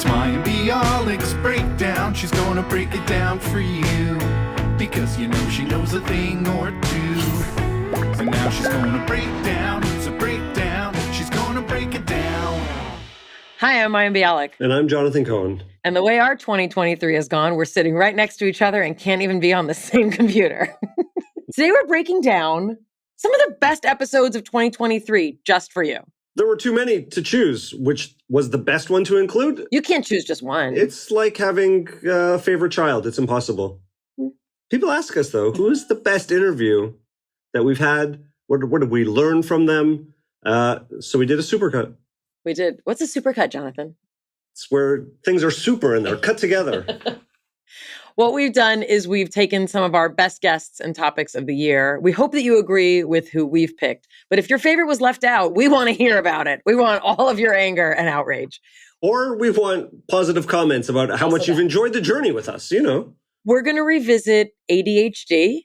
Mayim Bialik's breakdown. She's gonna break it down for you, because you know she knows a thing or two. And now she's gonna break down, it's a breakdown. She's gonna break it down. Hi, I'm Mayim Bialik. And I'm Jonathan Cohen. And the way our 2023 has gone, we're sitting right next to each other and can't even be on the same computer. Today we're breaking down some of the best episodes of 2023 just for you. There were too many to choose. Which was the best one to include? You can't choose just one. It's like having a favorite child. It's impossible. People ask us, though, who is the best interview that we've had? What did we learn from them? So we did a supercut. We did. What's a supercut, Jonathan? It's where things are super and they're cut together. What we've done is we've taken some of our best guests and topics of the year. We hope that you agree with who we've picked. But if your favorite was left out, we want to hear about it. We want all of your anger and outrage. Or we want positive comments about how much you've enjoyed the journey with us, you know. We're going to revisit ADHD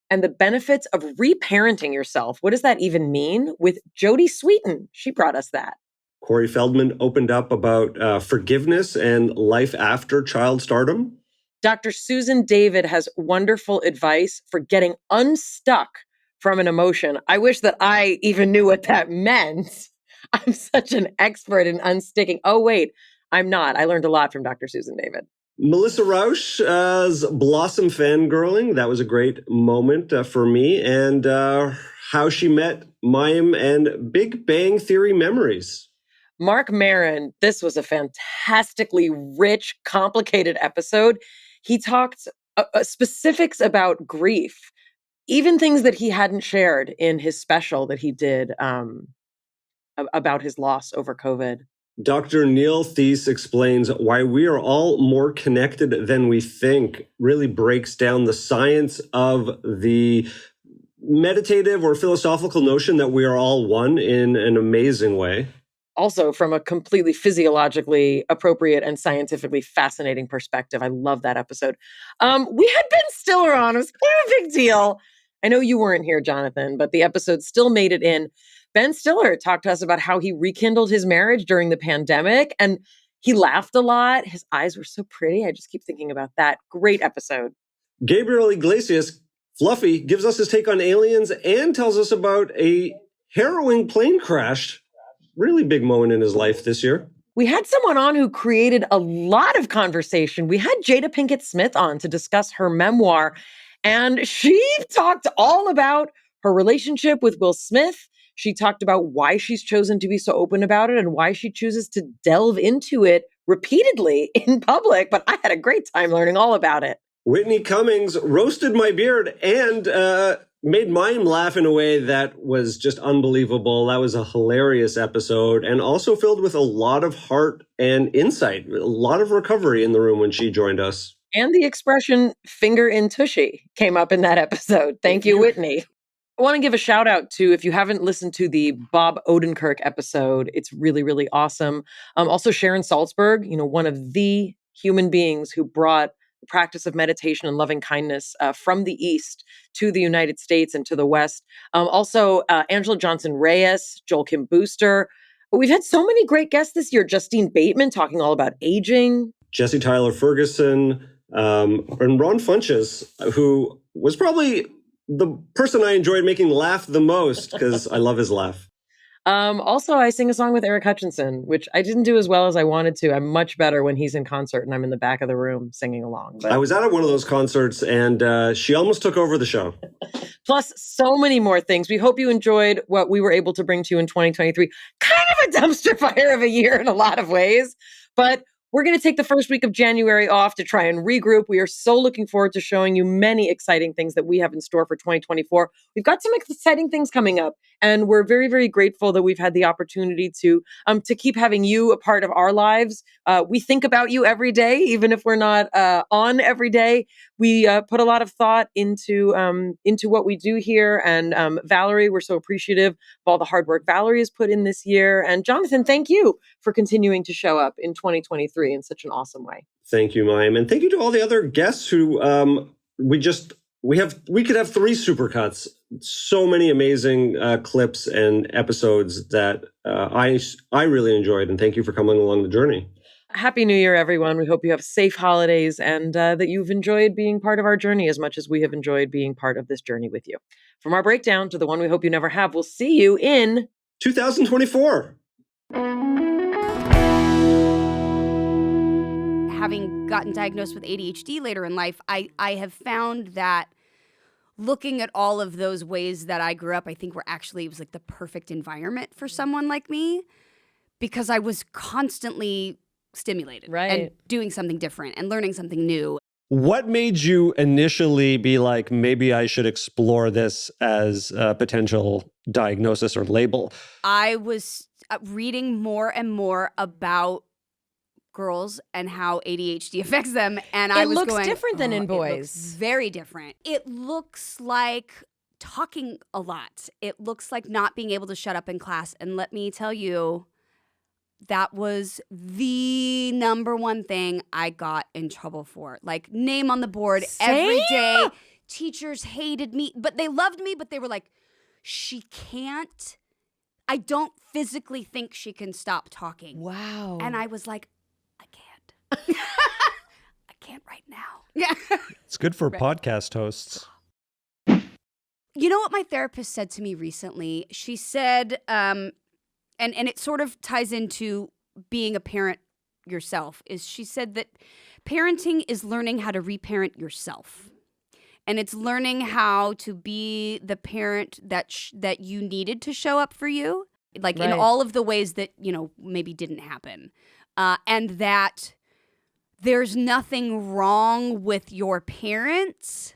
and the benefits of reparenting yourself. What does that even mean? With Jodie Sweetin. She brought us that. Corey Feldman opened up about forgiveness and life after child stardom. Dr. Susan David has wonderful advice for getting unstuck from an emotion. I wish that I even knew what that meant. I'm such an expert in unsticking. Oh, wait, I'm not. I learned a lot from Dr. Susan David. Melissa Rauch's Blossom fangirling. That was a great moment for me. And how she met Mayim and Big Bang Theory memories. Marc Maron, this was a fantastically rich, complicated episode. He talked specifics about grief, even things that he hadn't shared in his special that he did about his loss over COVID. Dr. Neil Theise explains why we are all more connected than we think, really breaks down the science of the meditative or philosophical notion that we are all one in an amazing way. Also, from a completely physiologically appropriate and scientifically fascinating perspective. I love that episode. We had Ben Stiller on. It was kind of a big deal. I know you weren't here, Jonathan, but the episode still made it in. Ben Stiller talked to us about how he rekindled his marriage during the pandemic, and he laughed a lot. His eyes were so pretty. I just keep thinking about that. Great episode. Gabriel Iglesias, Fluffy, gives us his take on aliens and tells us about a harrowing plane crash. Really big moment in his life this year. We had someone on who created a lot of conversation. We had Jada Pinkett Smith on to discuss her memoir, and she talked all about her relationship with Will Smith. She talked about why she's chosen to be so open about it and why she chooses to delve into it repeatedly in public. But I had a great time learning all about it. Whitney Cummings roasted my beard and made Mayim laugh in a way that was just unbelievable. That was a hilarious episode and also filled with a lot of heart and insight, a lot of recovery in the room when she joined us. And the expression finger in tushy came up in that episode. Thank you, Whitney. I want to give a shout out to, if you haven't listened to the Bob Odenkirk episode, it's really, really awesome. Also Sharon Salzberg, one of the human beings who brought the practice of meditation and loving kindness from the East to the United States and to the West. Also, Angela Johnson Reyes, Joel Kim Booster. We've had so many great guests this year. Justine Bateman talking all about aging. Jesse Tyler Ferguson and Ron Funches, who was probably the person I enjoyed making laugh the most because I love his laugh. Also, I sing a song with Eric Hutchinson, which I didn't do as well as I wanted to. I'm much better when he's in concert and I'm in the back of the room singing along. But I was at one of those concerts and she almost took over the show. Plus, so many more things. We hope you enjoyed what we were able to bring to you in 2023. Kind of a dumpster fire of a year in a lot of ways, but we're going to take the first week of January off to try and regroup. We are so looking forward to showing you many exciting things that we have in store for 2024. We've got some exciting things coming up, and we're very, very grateful that we've had the opportunity to keep having you a part of our lives. We think about you every day, even if we're not on every day. We put a lot of thought into what we do here. And Valerie, we're so appreciative of all the hard work Valerie has put in this year. And Jonathan, thank you for continuing to show up in 2023 in such an awesome way. Thank you, Mayim. And thank you to all the other guests who we could have 3 supercuts. So many amazing clips and episodes that I really enjoyed. And thank you for coming along the journey. Happy New Year, everyone. We hope you have safe holidays and that you've enjoyed being part of our journey as much as we have enjoyed being part of this journey with you. From our breakdown to the one we hope you never have, we'll see you in 2024. Having gotten diagnosed with ADHD later in life, I have found that looking at all of those ways that I grew up, I think it was like the perfect environment for someone like me, because I was constantly stimulated and doing something different and learning something new. What made you initially be like, maybe I should explore this as a potential diagnosis or label? I was reading more and more about girls and how ADHD affects them, and I was going, it looks different than in boys. It looks very different. It looks like talking a lot. It looks like not being able to shut up in class. And let me tell you, that was the number one thing I got in trouble for. Like, name on the board every day. Teachers hated me, but they loved me, but they were like, I don't physically think she can stop talking. Wow. And I was like, I can't. I can't right now. Yeah. It's good for podcast hosts. You know what my therapist said to me recently? She said, and it sort of ties into being a parent yourself, is she said that parenting is learning how to reparent yourself. And it's learning how to be the parent that you needed to show up for you, like in all of the ways that, maybe didn't happen. And that there's nothing wrong with your parents.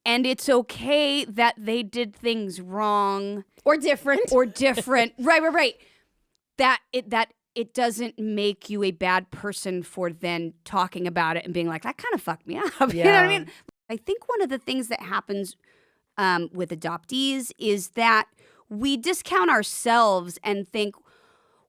And it's okay that they did things wrong. Or different. Right. That it doesn't make you a bad person for then talking about it and being like, that kind of fucked me up. Yeah. You know what I mean? I think one of the things that happens with adoptees is that we discount ourselves and think,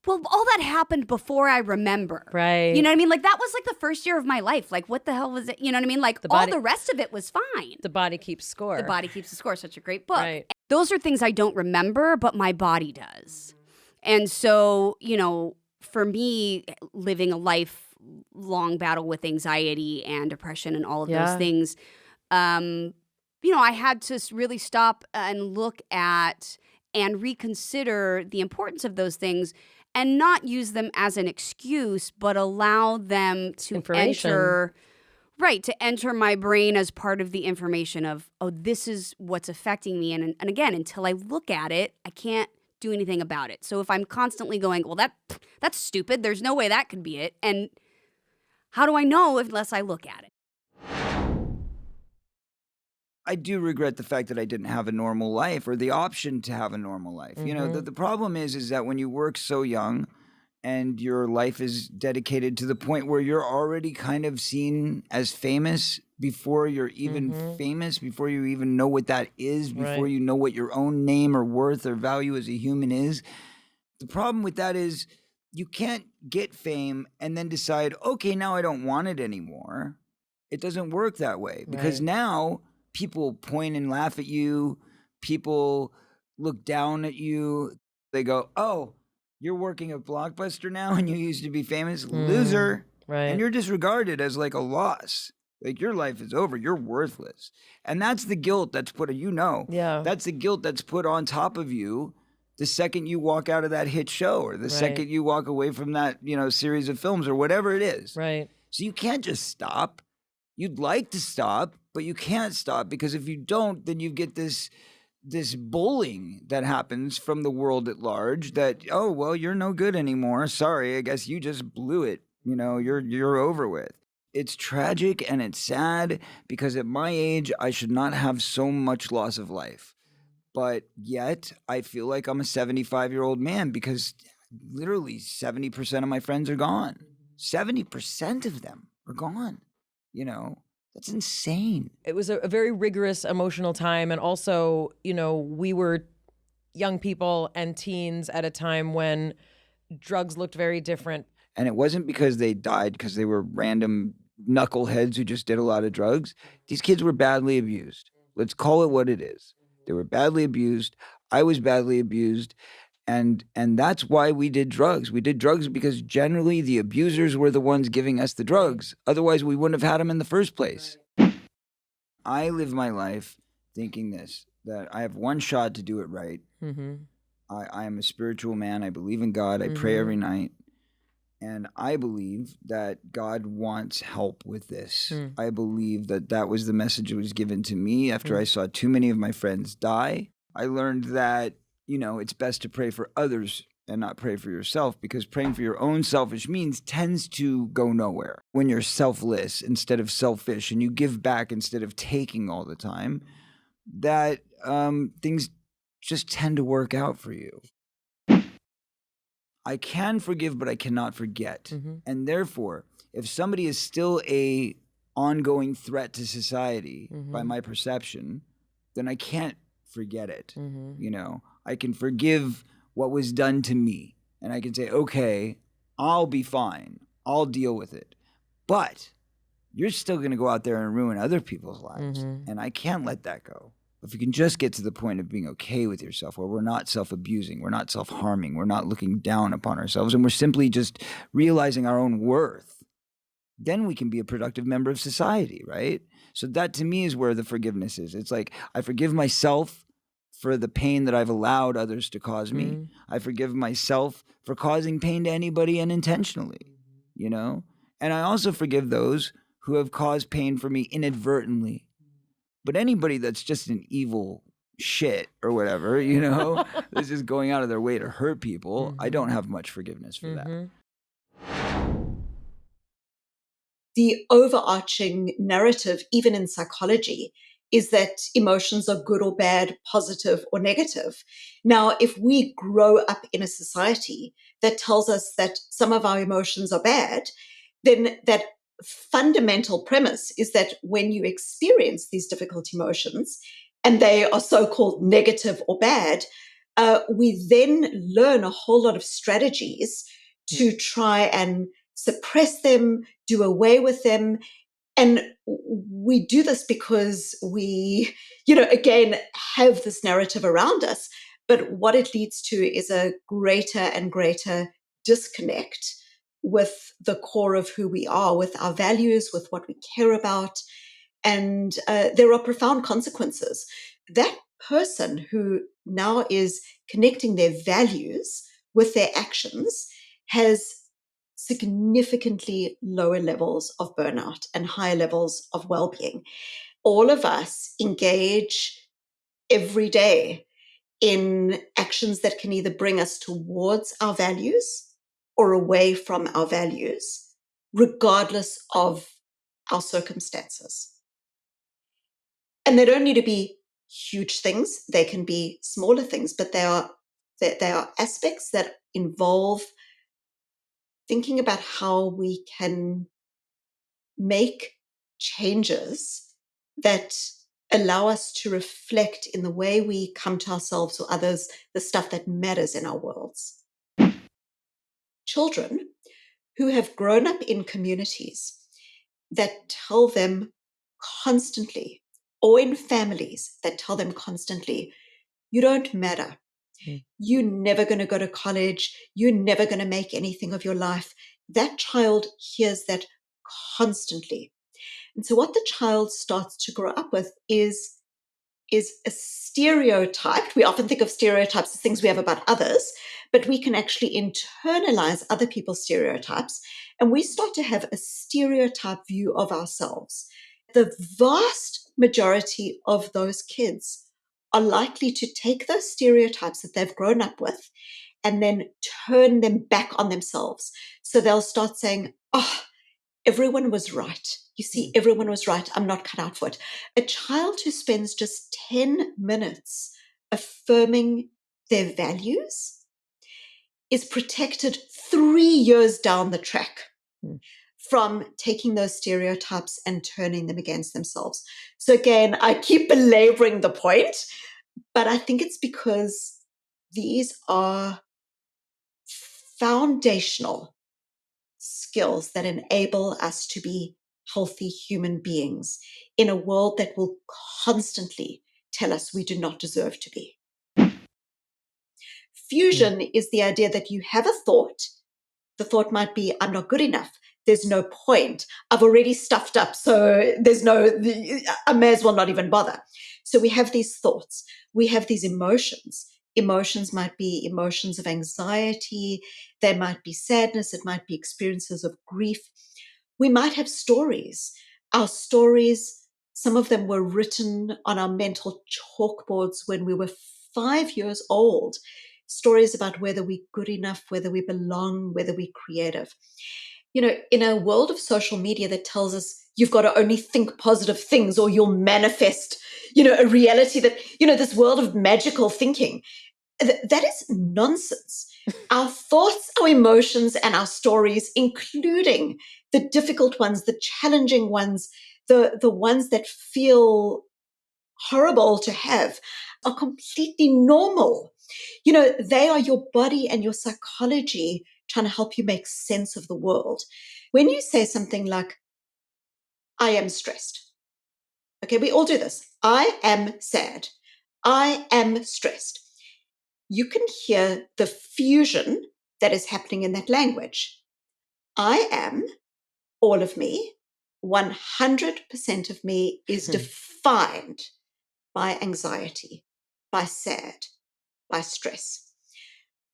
well, all that happened before I remember. Right. You know what I mean? Like, that was like the first year of my life. Like, what the hell was it? You know what I mean? Like, all the rest of it was fine. The Body Keeps Score. The Body Keeps the Score. Such a great book. Right. Those are things I don't remember, but my body does. And so, for me, living a lifelong battle with anxiety and depression and all of those things, I had to really stop and look at and reconsider the importance of those things and not use them as an excuse, but allow them to enter my brain as part of the information of, oh, this is what's affecting me. And again, until I look at it, I can't do anything about it. So if I'm constantly going, well, that's stupid, there's no way that could be it. And how do I know unless I look at it? I do regret the fact that I didn't have a normal life or the option to have a normal life. The problem is that when you work so young and your life is dedicated to the point where you're already kind of seen as famous before you're even famous, before you even know what that is, before you know what your own name or worth or value as a human is. The problem with that is you can't get fame and then decide, okay, now I don't want it anymore. It doesn't work that way because now people point and laugh at you. People look down at you. They go, oh, you're working at Blockbuster now and you used to be famous? Loser. Right. And you're disregarded as like a loss. Like your life is over. You're worthless. And that's the guilt that's put, that's the guilt that's put on top of you the second you walk out of that hit show or the second you walk away from that, series of films or whatever it is. Right. So you can't just stop. You'd like to stop, but you can't stop because if you don't, then you get this bullying that happens from the world at large that, oh, well, you're no good anymore. Sorry, I guess you just blew it. You're over with. It's tragic and it's sad because at my age, I should not have so much loss of life. But yet I feel like I'm a 75-year-old man because literally 70% of my friends are gone. 70% of them are gone. That's insane. It was a very rigorous emotional time. And also, we were young people and teens at a time when drugs looked very different. And it wasn't because they died because they were random knuckleheads who just did a lot of drugs. These kids were badly abused. Let's call it what it is. They were badly abused. I was badly abused. And that's why we did drugs. We did drugs because generally the abusers were the ones giving us the drugs. Otherwise, we wouldn't have had them in the first place. I live my life thinking this, that I have one shot to do it right. Mm-hmm. I am a spiritual man. I believe in God. I pray every night. And I believe that God wants help with this. I believe that that was the message that was given to me after I saw too many of my friends die. I learned that, you know, it's best to pray for others and not pray for yourself, because praying for your own selfish means tends to go nowhere. When you're selfless instead of selfish and you give back instead of taking all the time, that things just tend to work out for you. I can forgive, but I cannot forget. And therefore, if somebody is still a ongoing threat to society by my perception, then I can't forget it. You know, I can forgive what was done to me, and I can say, okay, I'll be fine. I'll deal with it. But you're still going to go out there and ruin other people's lives, and I can't let that go. If you can just get to the point of being okay with yourself, where we're not self-abusing, we're not self-harming, we're not looking down upon ourselves, and we're simply just realizing our own worth, then we can be a productive member of society, right? So that to me is where the forgiveness is. It's like, I forgive myself for the pain that I've allowed others to cause me. I forgive myself for causing pain to anybody unintentionally, you know? And I also forgive those who have caused pain for me inadvertently. But anybody that's just an evil shit or whatever, you know, that's just going out of their way to hurt people, I don't have much forgiveness for that. The overarching narrative, even in psychology, is that emotions are good or bad, positive or negative. Now, if we grow up in a society that tells us that some of our emotions are bad, then that fundamental premise is that when you experience these difficult emotions and they are so-called negative or bad, we then learn a whole lot of strategies to try and suppress them, do away with them. And we do this because we, you know, again, have this narrative around us. But what it leads to is a greater and greater disconnect with the core of who we are, with our values, with what we care about. And there are profound consequences. That person who now is connecting their values with their actions has significantly lower levels of burnout and higher levels of well-being. All of us engage every day in actions that can either bring us towards our values or away from our values, regardless of our circumstances. And they don't need to be huge things. They can be smaller things, but they are aspects that involve thinking about how we can make changes that allow us to reflect in the way we come to ourselves or others, the stuff that matters in our worlds. Children who have grown up in communities that tell them constantly, or in families that tell them constantly, you don't matter. You're never going to go to college. You're never going to make anything of your life. That child hears that constantly. And so what the child starts to grow up with is a stereotype. We often think of stereotypes as things we have about others, but we can actually internalize other people's stereotypes, and we start to have a stereotype view of ourselves. The vast majority of those kids are likely to take those stereotypes that they've grown up with and then turn them back on themselves. So they'll start saying, oh, everyone was right. You see, everyone was right. I'm not cut out for it. A child who spends just 10 minutes affirming their values is protected 3 years down the track from taking those stereotypes and turning them against themselves. So again, I keep belaboring the point, but I think it's because these are foundational skills that enable us to be healthy human beings in a world that will constantly tell us we do not deserve to be. Fusion is the idea that you have a thought. The thought might be, I'm not good enough. There's no point. I've already stuffed up, so I may as well not even bother. So we have these thoughts. We have these emotions. Emotions might be emotions of anxiety. They might be sadness. It might be experiences of grief. We might have stories. Our stories, some of them were written on our mental chalkboards when we were 5 years old. Stories about whether we're good enough, whether we belong, whether we're creative. In a world of social media that tells us you've got to only think positive things or you'll manifest, a reality that, this world of magical thinking, that is nonsense. Our thoughts, our emotions, and our stories, including the difficult ones, the challenging ones, the ones that feel horrible to have, are completely normal. They are your body and your psychology trying to help you make sense of the world. When you say something like, I am stressed. Okay, we all do this. I am sad. I am stressed. You can hear the fusion that is happening in that language. I am, all of me, 100% of me is defined by anxiety, by sad, by stress.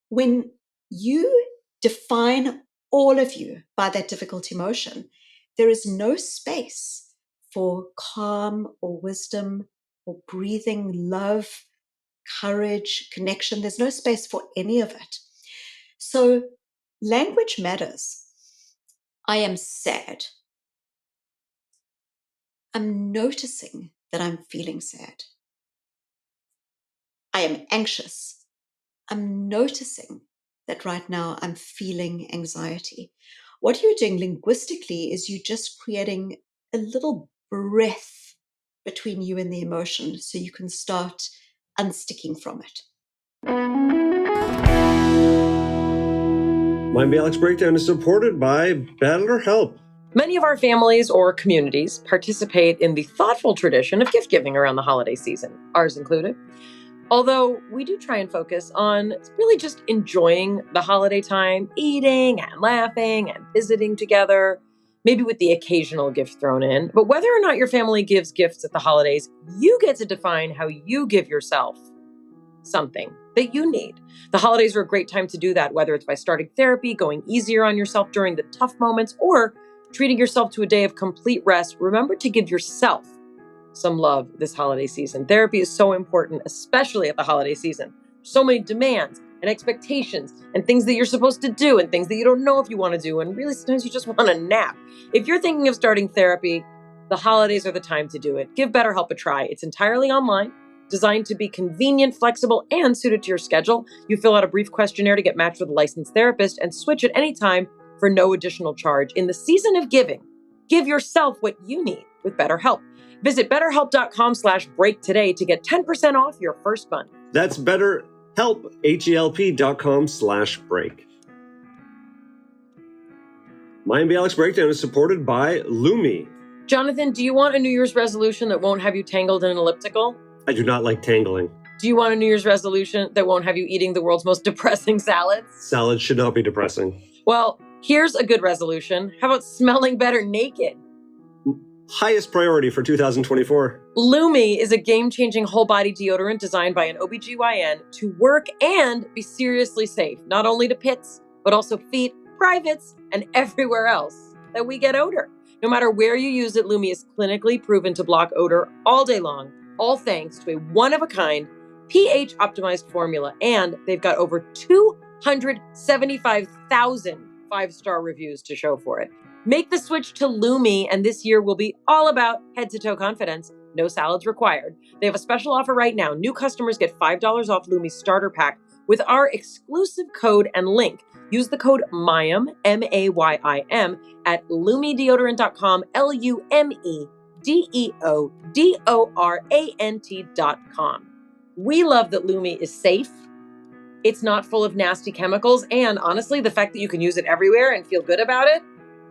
When you define all of you by that difficult emotion, there is no space for calm or wisdom or breathing, love, courage, connection. There's no space for any of it. So language matters. I am sad. I'm noticing that I'm feeling sad. I am anxious. I'm noticing that right now I'm feeling anxiety. What you're doing linguistically is you're just creating a little breath between you and the emotion so you can start unsticking from it. Mayim Bialik's Breakdown is supported by BetterHelp. Many of our families or communities participate in the thoughtful tradition of gift giving around the holiday season, ours included. Although we do try and focus on really just enjoying the holiday time, eating and laughing and visiting together, maybe with the occasional gift thrown in. But whether or not your family gives gifts at the holidays, you get to define how you give yourself something that you need. The holidays are a great time to do that, whether it's by starting therapy, going easier on yourself during the tough moments, or treating yourself to a day of complete rest. Remember to give yourself some love this holiday season. Therapy is so important, especially at the holiday season. So many demands and expectations and things that you're supposed to do and things that you don't know if you want to do. And really, sometimes you just want a nap. If you're thinking of starting therapy, the holidays are the time to do it. Give BetterHelp a try. It's entirely online, designed to be convenient, flexible, and suited to your schedule. You fill out a brief questionnaire to get matched with a licensed therapist and switch at any time for no additional charge. In the season of giving, give yourself what you need with BetterHelp. Visit BetterHelp.com/break today to get 10% off your first month. That's BetterHelp, HELP.com/break. Mayim Bialik's Breakdown is supported by Lumi. Jonathan, do you want a New Year's resolution that won't have you tangled in an elliptical? I do not like tangling. Do you want a New Year's resolution that won't have you eating the world's most depressing salads? Salads should not be depressing. Well, here's a good resolution. How about smelling better naked? Highest priority for 2024. Lumi is a game-changing whole-body deodorant designed by an OBGYN to work and be seriously safe, not only to pits, but also feet, privates, and everywhere else that we get odor. No matter where you use it, Lumi is clinically proven to block odor all day long, all thanks to a one-of-a-kind, pH-optimized formula. And they've got over 275,000 five-star reviews to show for it. Make the switch to Lumi, and this year will be all about head-to-toe confidence. No salads required. They have a special offer right now. New customers get $5 off Lumi's starter pack with our exclusive code and link. Use the code MAYIM, MAYIM, at LumiDeodorant.com, LumiDeodorant.com. We love that Lumi is safe. It's not full of nasty chemicals. And honestly, the fact that you can use it everywhere and feel good about it,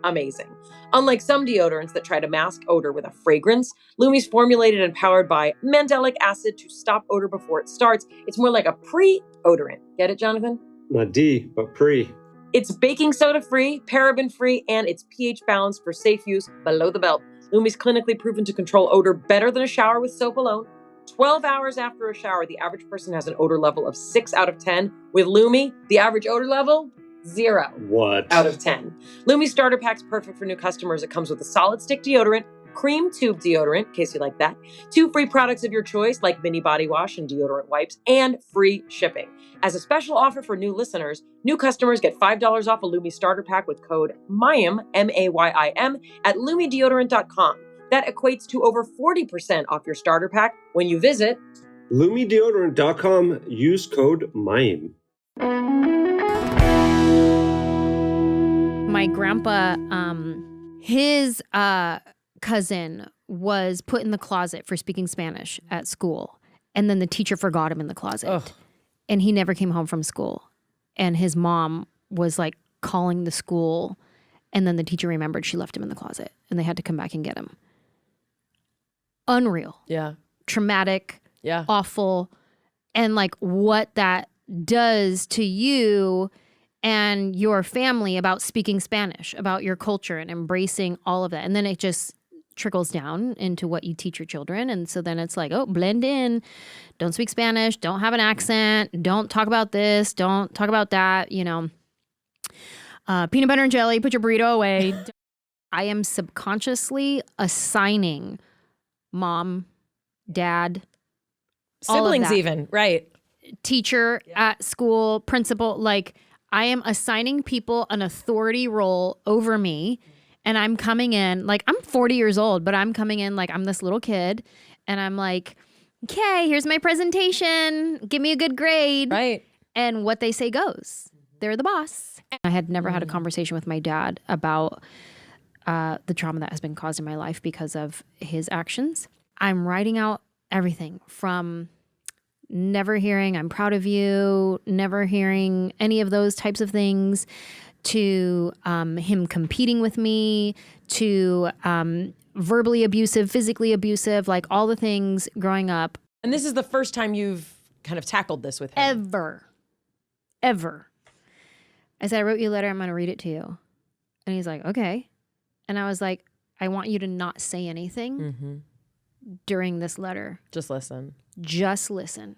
amazing. Unlike some deodorants that try to mask odor with a fragrance, Lumi's formulated and powered by mandelic acid to stop odor before it starts. It's more like a pre-odorant. Get it, Jonathan? Not D, but pre. It's baking soda free, paraben free, and it's pH balanced for safe use below the belt. Lumi's clinically proven to control odor better than a shower with soap alone. 12 hours after a shower, the average person has an odor level of 6 out of 10. With Lumi, the average odor level, 0 What? out of 10. Lumi Starter Pack's perfect for new customers. It comes with a solid stick deodorant, cream tube deodorant, in case you like that, 2 free products of your choice like mini body wash and deodorant wipes, and free shipping. As a special offer for new listeners, new customers get $5 off a Lumi Starter Pack with code MAYIM, M-A-Y-I-M, at lumideodorant.com. That equates to over 40% off your starter pack when you visit lumideodorant.com. Use code MAYIM. My grandpa, his cousin was put in the closet for speaking Spanish at school. And then the teacher forgot him in the closet. Ugh. And he never came home from school. And his mom was like calling the school. And then the teacher remembered she left him in the closet. And they had to come back and get him. Unreal. Yeah. Traumatic. Yeah. Awful. And like what that does to you and your family about speaking Spanish, about your culture and embracing all of that. And then it just trickles down into what you teach your children. And so then it's like, oh, blend in, don't speak Spanish, don't have an accent, don't talk about this, don't talk about that, you know. Peanut butter and jelly, put your burrito away. I am subconsciously assigning mom, dad, Siblings even, right. teacher at school, principal, like I am assigning people an authority role over me. And I'm coming in, like I'm 40 years old, but I'm coming in like I'm this little kid. And I'm like, okay, here's my presentation. Give me a good grade. Right. And what they say goes. They're the boss. I had never had a conversation with my dad about the trauma that has been caused in my life because of his actions. I'm writing out everything from never hearing, I'm proud of you, never hearing any of those types of things, to him competing with me, to verbally abusive, physically abusive, like all the things growing up. And this is the first time you've kind of tackled this with him. Ever. I said, I wrote you a letter, I'm going to read it to you. And he's like, okay. And I was like, I want you to not say anything during this letter. Just listen. Just listen.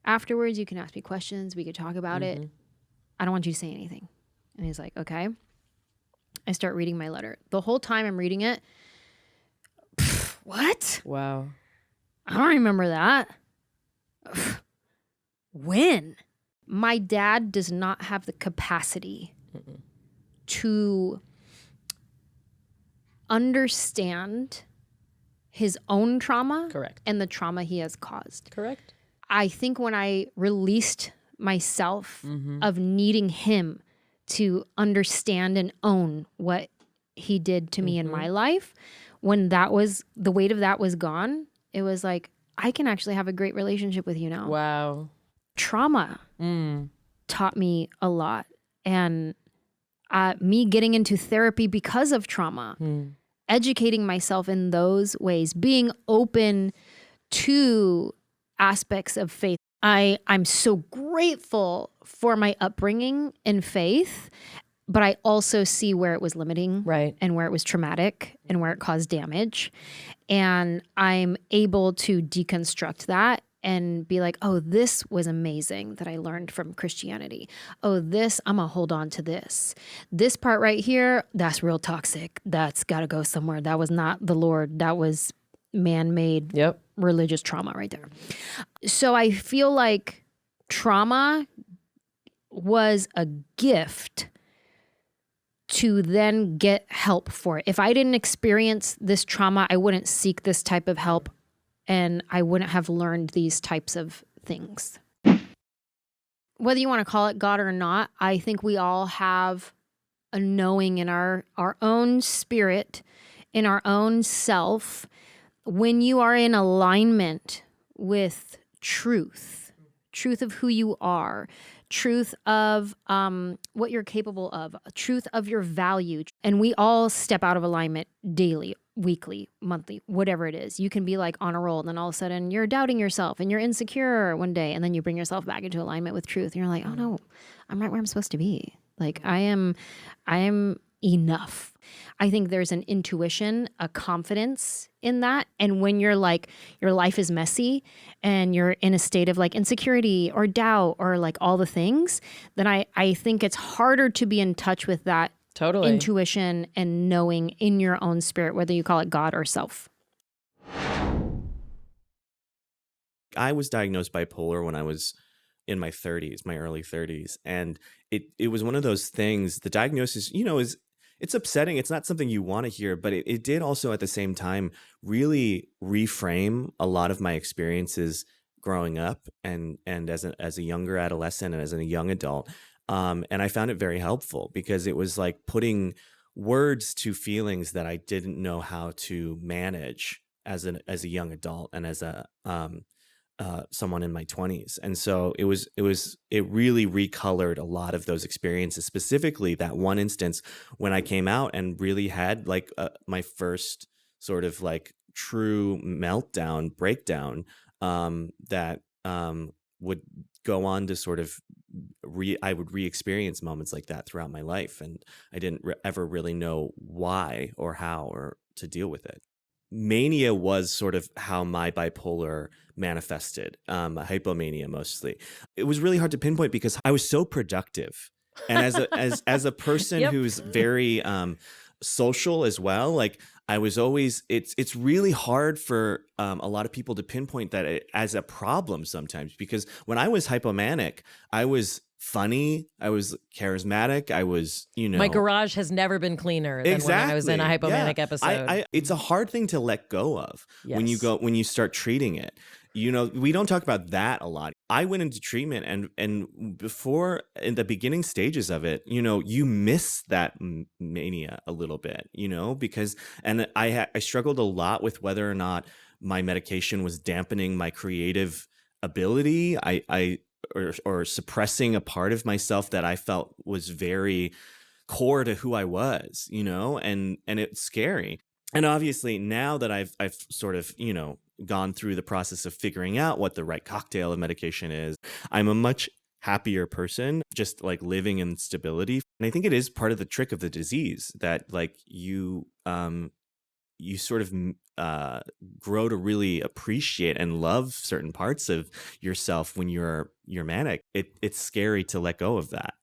Afterwards, you can ask me questions. We could talk about it. I don't want you to say anything. And he's like, okay. I start reading my letter. The whole time I'm reading it, what? Wow. I don't remember that. When? My dad does not have the capacity to understand his own trauma. Correct. And the trauma he has caused. Correct. I think when I released myself of needing him to understand and own what he did to me in my life, when that was, the weight of that was gone, it was like, I can actually have a great relationship with you now. Wow. Trauma taught me a lot. And me getting into therapy because of trauma, educating myself in those ways, being open to aspects of faith. I'm so grateful for my upbringing in faith, but I also see where it was limiting, right, and where it was traumatic and where it caused damage. And I'm able to deconstruct that and be like, oh, this was amazing that I learned from Christianity. Oh, this, I'm gonna hold on to this. This part right here, that's real toxic. That's gotta go somewhere. That was not the Lord. That was man-made religious trauma right there. So I feel like trauma was a gift to then get help for it. If I didn't experience this trauma, I wouldn't seek this type of help, and I wouldn't have learned these types of things. Whether you want to call it God or not, I think we all have a knowing in our own spirit, in our own self. When you are in alignment with truth of who you are, truth of what you're capable of, truth of your value. And we all step out of alignment daily, weekly, monthly, whatever it is. You can be like on a roll, and then all of a sudden you're doubting yourself and you're insecure one day, and then you bring yourself back into alignment with truth. And you're like, oh no, I'm right where I'm supposed to be. Like I am enough. I think there's an intuition, a confidence in that. And when you're like, your life is messy and you're in a state of like insecurity or doubt or like all the things, then I think it's harder to be in touch with that intuition and knowing in your own spirit, whether you call it God or self. I was diagnosed bipolar when I was in my 30s, my early 30s. And it was one of those things, the diagnosis, it's upsetting. It's not something you want to hear, but it did also at the same time really reframe a lot of my experiences growing up and as a younger adolescent and as a young adult. And I found it very helpful because it was like putting words to feelings that I didn't know how to manage as a young adult and as a someone in my 20s. And so it really recolored a lot of those experiences, specifically that one instance when I came out and really had like my first sort of like true breakdown that would go on to sort of I would re-experience moments like that throughout my life. And I didn't ever really know why or how or to deal with it. Mania was sort of how my bipolar manifested, hypomania mostly. It was really hard to pinpoint because I was so productive. And as a person who's very social as well, like I was always, it's really hard for a lot of people to pinpoint that as a problem sometimes, because when I was hypomanic, I was funny, I was charismatic, I was, my garage has never been cleaner than when I was in a hypomanic episode. It's a hard thing to let go of when you start treating it. We don't talk about that a lot. I went into treatment and before, in the beginning stages of it, you miss that mania a little bit, because, and I struggled a lot with whether or not my medication was dampening my creative ability. Or suppressing a part of myself that I felt was very core to who I was, and it's scary. And obviously now that I've sort of, gone through the process of figuring out what the right cocktail of medication is, I'm a much happier person, just like living in stability. And I think it is part of the trick of the disease that like you sort of grow to really appreciate and love certain parts of yourself when you're manic. It's scary to let go of that.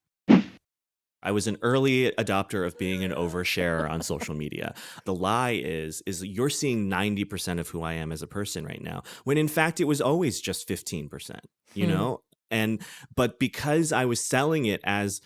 I was an early adopter of being an oversharer on social media. The lie is you're seeing 90% of who I am as a person right now, when in fact it was always just 15%, but because I was selling it as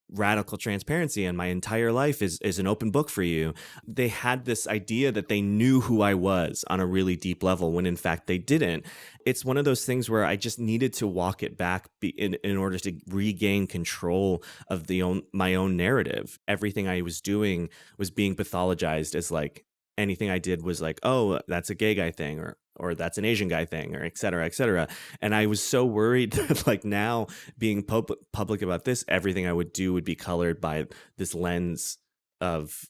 radical transparency and my entire life is an open book for you, they had this idea that they knew who I was on a really deep level when in fact they didn't. It's one of those things where I just needed to walk it back in order to regain control of my own narrative. Everything I was doing was being pathologized as like anything I did was like, oh, that's a gay guy thing, or that's an Asian guy thing, or et cetera, et cetera. And I was so worried that like now being public about this, everything I would do would be colored by this lens of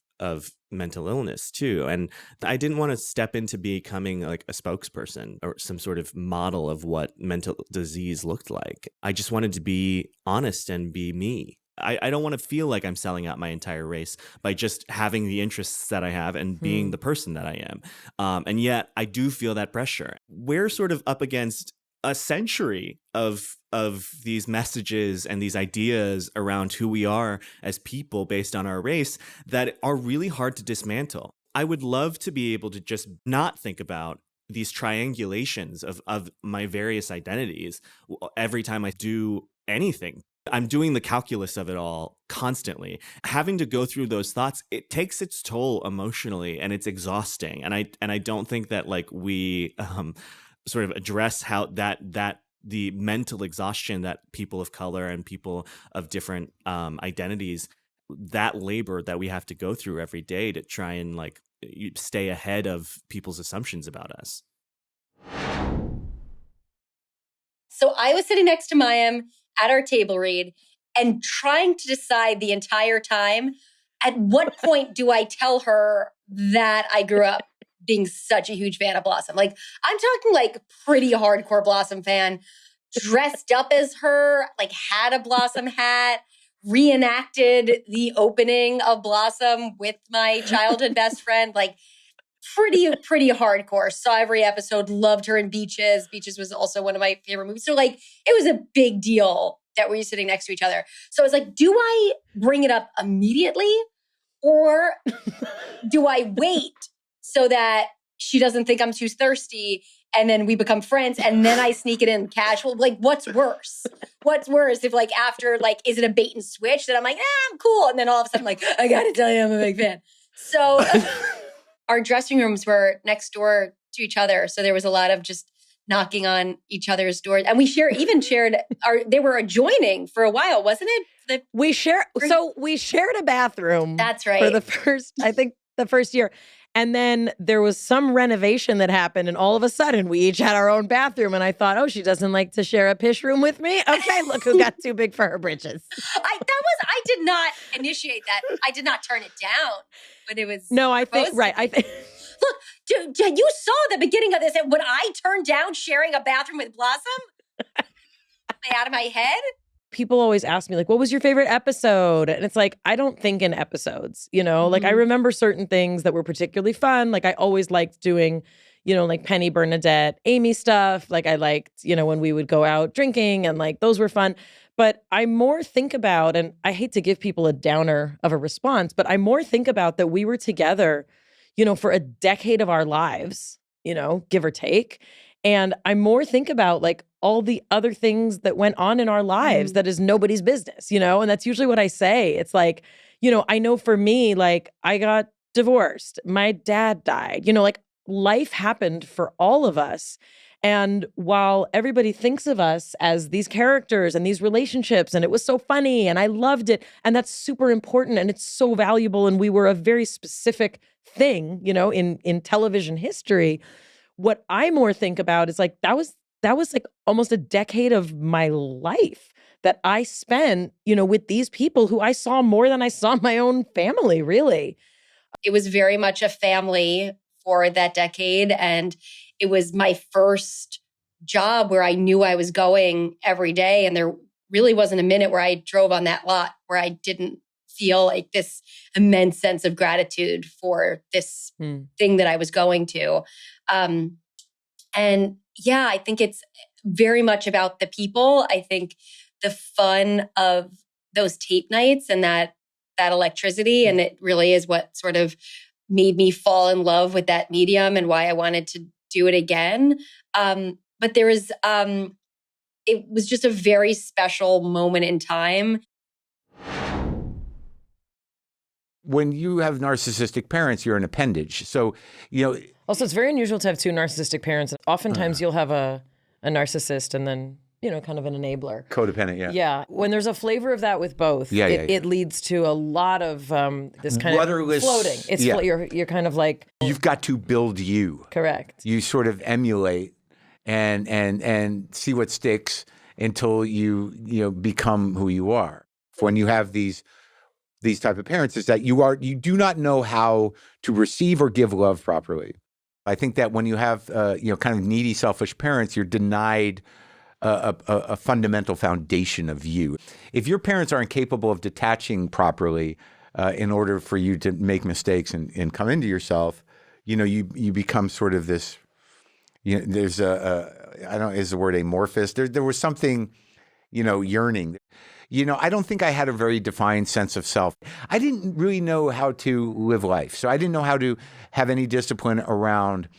mental illness too. And I didn't want to step into becoming like a spokesperson or some sort of model of what mental disease looked like. I just wanted to be honest and be me. I don't want to feel like I'm selling out my entire race by just having the interests that I have and being the person that I am. And yet I do feel that pressure. We're sort of up against a century of these messages and these ideas around who we are as people based on our race that are really hard to dismantle. I would love to be able to just not think about these triangulations of my various identities every time I do anything. I'm doing the calculus of it all constantly. Having to go through those thoughts, it takes its toll emotionally and it's exhausting. And I don't think that like we sort of address how that the mental exhaustion that people of color and people of different identities, that labor that we have to go through every day to try and like stay ahead of people's assumptions about us. So I was sitting next to Mayim at our table read and trying to decide the entire time, at what point do I tell her that I grew up being such a huge fan of Blossom? Like, I'm talking like pretty hardcore Blossom fan, dressed up as her, like had a Blossom hat, reenacted the opening of Blossom with my childhood best friend, like pretty hardcore. Saw every episode, loved her in Beaches. Beaches was also one of my favorite movies. So like, it was a big deal that we were sitting next to each other. So I was like, do I bring it up immediately or do I wait so that she doesn't think I'm too thirsty and then we become friends and then I sneak it in casual? Like, what's worse? What's worse if like after, like, is it a bait and switch that I'm like, I'm cool. And then all of a sudden, like, I got to tell you I'm a big fan. So our dressing rooms were next door to each other. So there was a lot of just knocking on each other's doors. And we they were adjoining for a while, wasn't it? We shared a bathroom. That's right. For the first year. And then there was some renovation that happened, and all of a sudden we each had our own bathroom. And I thought, oh, she doesn't like to share a pish room with me? Okay, look who got too big for her britches. I did not initiate that. I did not turn it down, but it was. No, I think. Look, you saw the beginning of this. And when I turned down sharing a bathroom with Blossom, am I out of my head? People always ask me, like, what was your favorite episode? And it's like, I don't think in episodes, you know? Like, I remember certain things that were particularly fun. Like, I always liked doing, you know, like Penny Bernadette, Amy stuff. Like, I liked, you know, when we would go out drinking and like, those were fun. But I more think about, and I hate to give people a downer of a response, but I more think about that we were together, you know, for a decade of our lives, you know, give or take. And I more think about like all the other things that went on in our lives that is nobody's business, you know? And that's usually what I say. It's like, you know, I know for me, like I got divorced, my dad died, you know, like life happened for all of us. And while everybody thinks of us as these characters and these relationships, and it was so funny and I loved it, and that's super important and it's so valuable, and we were a very specific thing, you know, in television history. What I more think about is like, that was like almost a decade of my life that I spent, you know, with these people who I saw more than I saw my own family, really. It was very much a family for that decade. And it was my first job where I knew I was going every day. And there really wasn't a minute where I drove on that lot where I didn't feel like this immense sense of gratitude for this thing that I was going to. And yeah, I think it's very much about the people. I think the fun of those tape nights and that electricity, and it really is what sort of made me fall in love with that medium and why I wanted to do it again. But there was, it was just a very special moment in time. When you have narcissistic parents, you're an appendage. So, you know. Also, it's very unusual to have two narcissistic parents. Oftentimes you'll have a narcissist and then, you know, kind of an enabler. Codependent, yeah. Yeah. When there's a flavor of that with both, it leads to a lot of this kind rudderless, of floating. It's you're kind of like. You've got to build you. Correct. You sort of emulate and see what sticks until you know, become who you are. When you have these type of parents, is that you do not know how to receive or give love properly. I think that when you have you know, kind of needy, selfish parents, you're denied a fundamental foundation of you. If your parents aren't capable of detaching properly in order for you to make mistakes and come into yourself, you know, you become sort of this. You know, there's I don't know, is the word amorphous? There was something, you know, yearning. You know, I don't think I had a very defined sense of self. I didn't really know how to live life. So I didn't know how to have any discipline around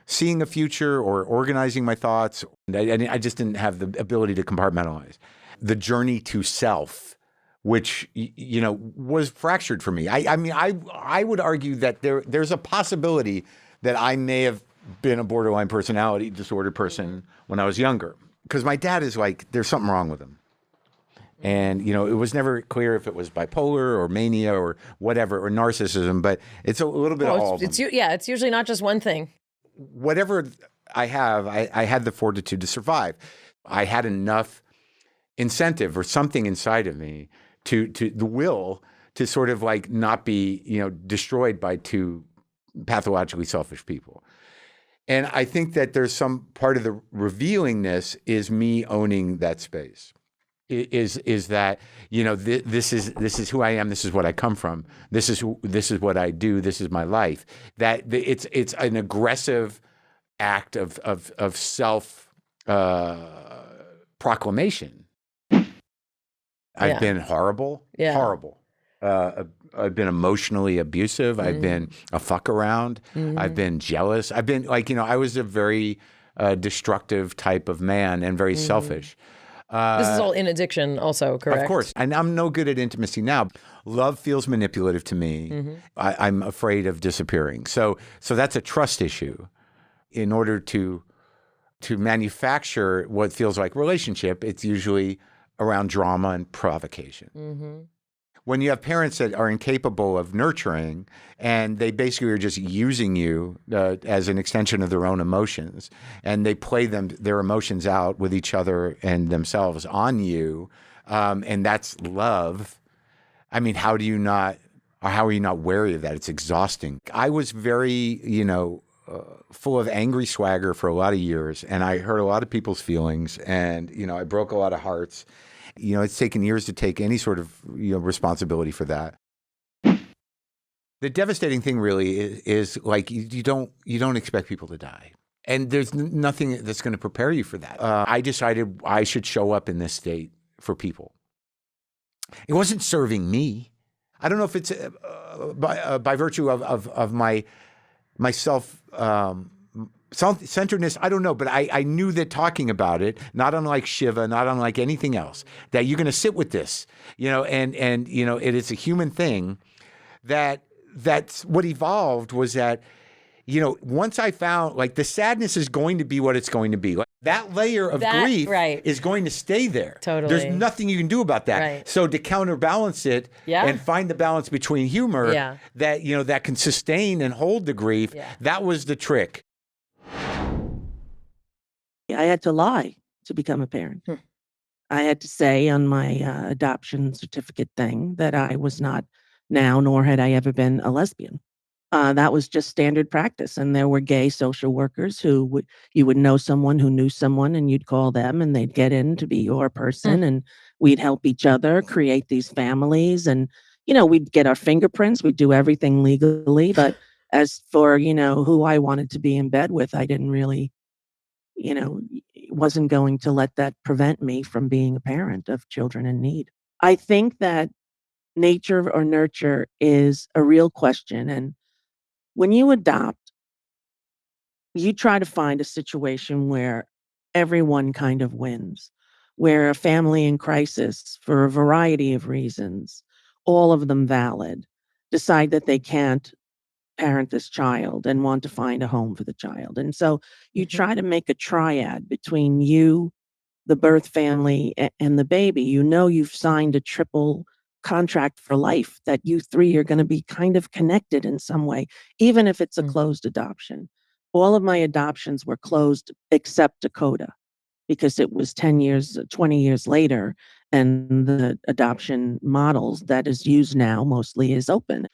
seeing a future or organizing my thoughts. I just didn't have the ability to compartmentalize. The journey to self, which, you know, was fractured for me. I mean, I would argue that there's a possibility that I may have been a borderline personality disorder person when I was younger. Because my dad is like, there's something wrong with him. And, you know, it was never clear if it was bipolar or mania or whatever, or narcissism, but it's a little bit of all of them. It's usually not just one thing. Whatever I have, I had the fortitude to survive. I had enough incentive or something inside of me to the will to sort of like not be, destroyed by two pathologically selfish people. And I think that there's some part of the revealingness is me owning that space. Is that, this is who I am. This is what I come from. This is what I do. This is my life. That it's an aggressive act of self proclamation. I've been horrible. I've been emotionally abusive. I've been a fuck around. I've been jealous. I've been I was a very destructive type of man and very selfish. This is all in addiction also, correct? Of course. And I'm no good at intimacy now. Love feels manipulative to me. I'm afraid of disappearing. So that's a trust issue. In order to manufacture what feels like relationship, it's usually around drama and provocation. When you have parents that are incapable of nurturing and they basically are just using you as an extension of their own emotions, and they play their emotions out with each other and themselves on you, and that's love. I mean, how are you not wary of that? It's exhausting. I was very, full of angry swagger for a lot of years, and I hurt a lot of people's feelings, and, I broke a lot of hearts. It's taken years to take any sort of responsibility for that. The devastating thing really is like you don't expect people to die, and there's nothing that's going to prepare you for that. I decided I should show up in this state for people. It wasn't serving me. I don't know if it's by virtue of my self. Self-centeredness, I don't know, but I knew that talking about it, not unlike Shiva, not unlike anything else, that you're going to sit with this, and it is a human thing. That's what evolved was that, once I found like the sadness is going to be what it's going to be. Like, that layer of grief is going to stay there. Totally. There's nothing you can do about that. Right. So to counterbalance it and find the balance between humor that, that can sustain and hold the grief, that was the trick. I had to lie to become a parent. I had to say on my adoption certificate thing that I was not now, nor had I ever been a lesbian. That was just standard practice. And there were gay social workers who you would know someone who knew someone, and you'd call them and they'd get in to be your person, and we'd help each other create these families. And, we'd get our fingerprints, we'd do everything legally. But as for, who I wanted to be in bed with, I didn't really, wasn't going to let that prevent me from being a parent of children in need. I think that nature or nurture is a real question. And when you adopt, you try to find a situation where everyone kind of wins, where a family in crisis, for a variety of reasons, all of them valid, decide that they can't parent this child and want to find a home for the child. And so you try to make a triad between you, the birth family, and the baby. You've signed a triple contract for life that you three are going to be kind of connected in some way, even if it's a closed adoption. All of my adoptions were closed except Dakota, because it was 10 years, 20 years later, and the adoption models that is used now mostly is open.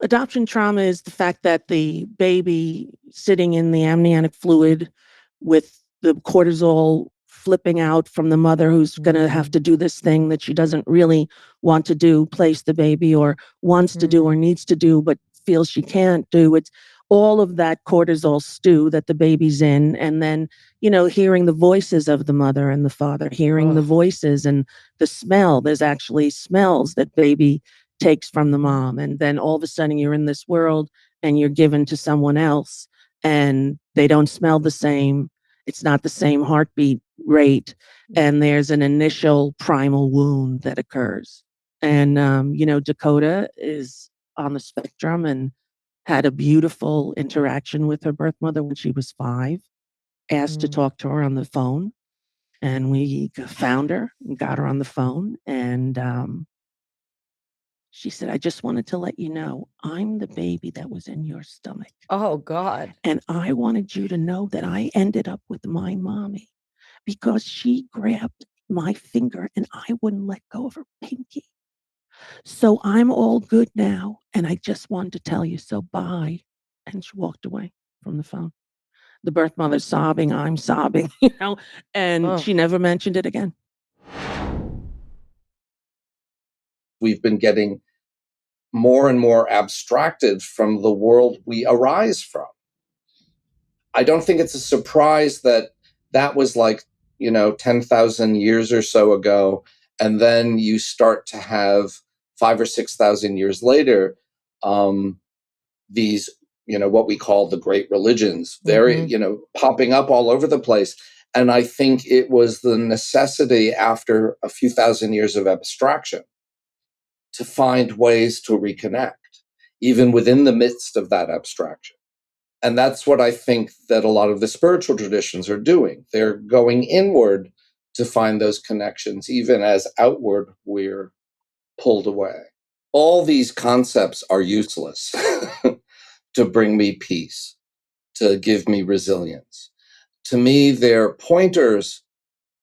Adoption trauma is the fact that the baby sitting in the amniotic fluid with the cortisol flipping out from the mother who's going to have to do this thing that she doesn't really want to do, place the baby, or wants to do or needs to do, but feels she can't do. It's all of that cortisol stew that the baby's in. And then, hearing the voices of the mother and the father, hearing the voices and the smell. There's actually smells that baby takes from the mom. And then all of a sudden you're in this world and you're given to someone else and they don't smell the same. It's not the same heartbeat rate. And there's an initial primal wound that occurs. And, Dakota is on the spectrum and had a beautiful interaction with her birth mother when she was 5, asked to talk to her on the phone. And we found her and got her on the phone. And, she said, I just wanted to let you know, I'm the baby that was in your stomach. Oh, God. And I wanted you to know that I ended up with my mommy because she grabbed my finger and I wouldn't let go of her pinky. So I'm all good now. And I just wanted to tell you, so bye. And she walked away from the phone. The birth mother's sobbing, I'm sobbing, and she never mentioned it again. We've been getting more and more abstracted from the world we arise from. I don't think it's a surprise that that was like, 10,000 years or so ago. And then you start to have 5,000 or 6,000 years later, these, what we call the great religions, very, popping up all over the place. And I think it was the necessity after a few thousand years of abstraction to find ways to reconnect, even within the midst of that abstraction. And that's what I think that a lot of the spiritual traditions are doing. They're going inward to find those connections, even as outward we're pulled away. All these concepts are useless to bring me peace, to give me resilience. To me, they're pointers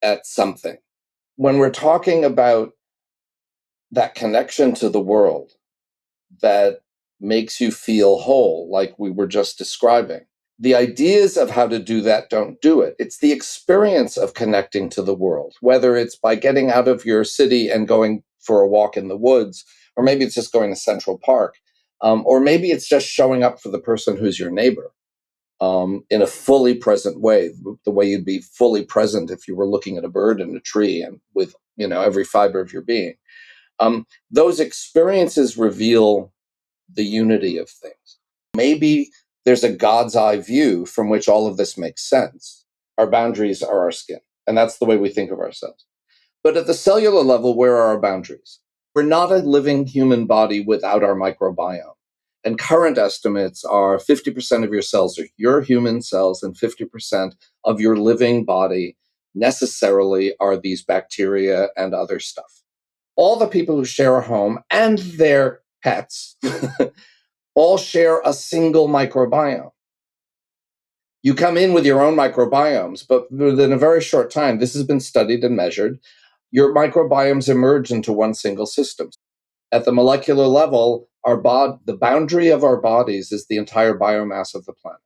at something. When we're talking about that connection to the world that makes you feel whole, like we were just describing, the ideas of how to do that don't do it. It's the experience of connecting to the world, whether it's by getting out of your city and going for a walk in the woods, or maybe it's just going to Central Park, or maybe it's just showing up for the person who's your neighbor in a fully present way, the way you'd be fully present if you were looking at a bird in a tree and with every fiber of your being. Those experiences reveal the unity of things. Maybe there's a God's eye view from which all of this makes sense. Our boundaries are our skin, and that's the way we think of ourselves. But at the cellular level, where are our boundaries? We're not a living human body without our microbiome. And current estimates are 50% of your cells are your human cells, and 50% of your living body necessarily are these bacteria and other stuff. All the people who share a home and their pets all share a single microbiome. You come in with your own microbiomes, but within a very short time, this has been studied and measured, your microbiomes emerge into one single system. At the molecular level, the boundary of our bodies is the entire biomass of the planet.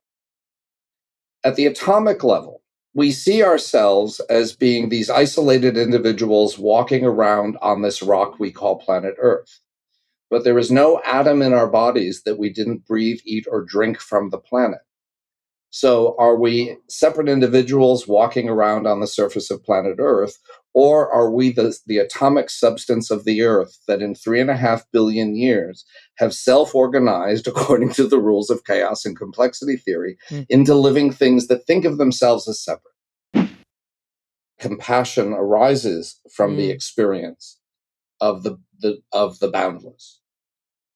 At the atomic level, we see ourselves as being these isolated individuals walking around on this rock we call planet Earth. But there is no atom in our bodies that we didn't breathe, eat, or drink from the planet. So are we separate individuals walking around on the surface of planet Earth, or are we the atomic substance of the Earth that in 3.5 billion years have self-organized according to the rules of chaos and complexity theory into living things that think of themselves as separate? Compassion arises from the experience of the boundless,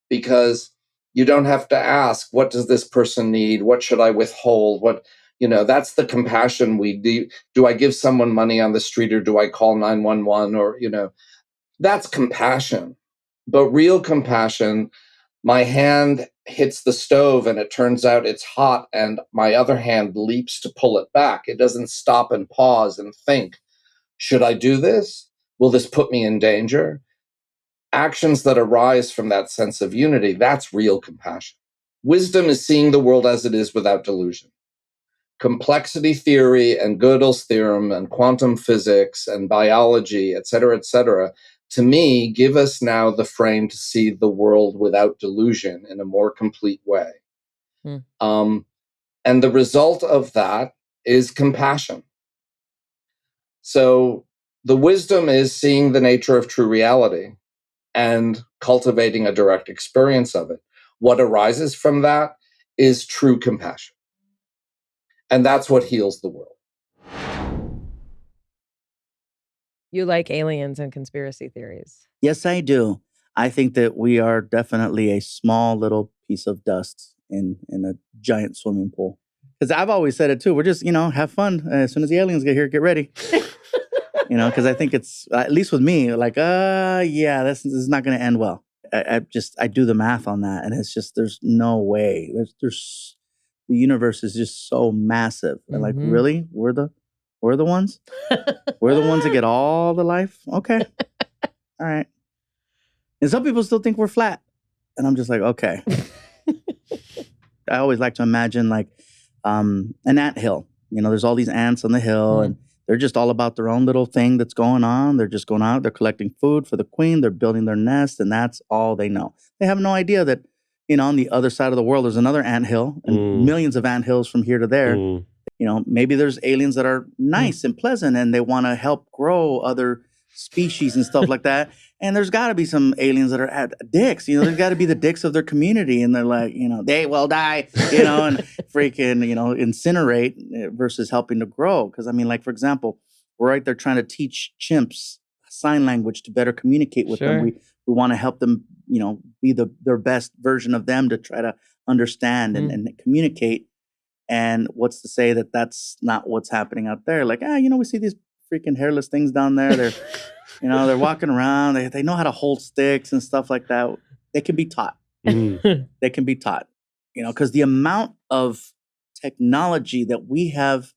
because you don't have to ask, what does this person need? What should I withhold? That's the compassion we do. Do I give someone money on the street, or do I call 911? Or, that's compassion. But real compassion, my hand hits the stove and it turns out it's hot and my other hand leaps to pull it back. It doesn't stop and pause and think, should I do this? Will this put me in danger? Actions that arise from that sense of unity, that's real compassion. Wisdom is seeing the world as it is without delusion. Complexity theory and Gödel's theorem and quantum physics and biology, et cetera, to me, give us now the frame to see the world without delusion in a more complete way. And the result of that is compassion. So the wisdom is seeing the nature of true reality and cultivating a direct experience of it. What arises from that is true compassion. And that's what heals the world. You like aliens and conspiracy theories? Yes, I do. I think that we are definitely a small little piece of dust in a giant swimming pool. Because I've always said it too. We're just, have fun. As soon as the aliens get here, get ready. Because I think it's, at least with me, like, this is not going to end well. I do the math on that, and it's just, there's no way. The universe is just so massive. And like, really? We're the We're the ones? We're the ones that get all the life? Okay. All right. And some people still think we're flat. And I'm just like, okay. I always like to imagine like an anthill. You know, there's all these ants on the hill and they're just all about their own little thing that's going on. They're just going out. They're collecting food for the queen. They're building their nest. And that's all they know. They have no idea that, you know, on the other side of the world, there's another anthill and millions of anthills from here to there. You know, maybe there's aliens that are nice and pleasant and they want to help grow other species and stuff like that. And there's got to be some aliens that are dicks. You know, there's got to be the dicks of their community. And they're like, you know, they will die, you know, and freaking, you know, incinerate versus helping to grow. Because, I mean, like, for example, we're right there trying to teach chimps sign language to better communicate with them. We want to help them, you know, be their best version of them to try to understand and communicate. And what's to say that that's not what's happening out there? Like, you know, we see these freaking hairless things down there. They're, you know, they're walking around. They know how to hold sticks and stuff like that. They can be taught. They can be taught, you know, because the amount of technology that we have,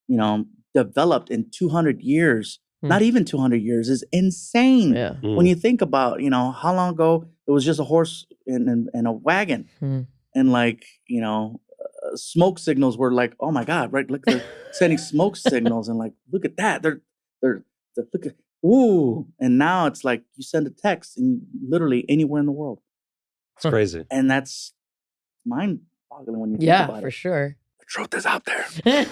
you know, developed in 200 years, not even 200 years, is insane. When you think about, you know, how long ago it was just a horse and a wagon. And like, you know, smoke signals were like, oh my God, right? Look, they're sending smoke signals and like, look at that. They're look at, ooh. And now it's like you send a text and literally anywhere in the world. It's crazy. And that's mind boggling when you think about it. Yeah, for sure. The truth is out there.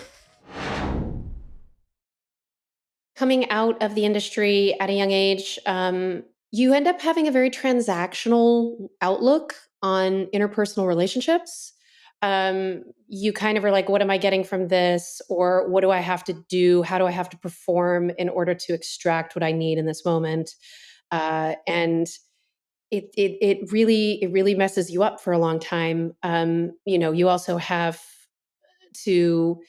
Coming out of the industry at a young age, you end up having a very transactional outlook on interpersonal relationships. You kind of are like, what am I getting from this? Or what do I have to do? How do I have to perform in order to extract what I need in this moment? And it really messes you up for a long time. You know, you also have to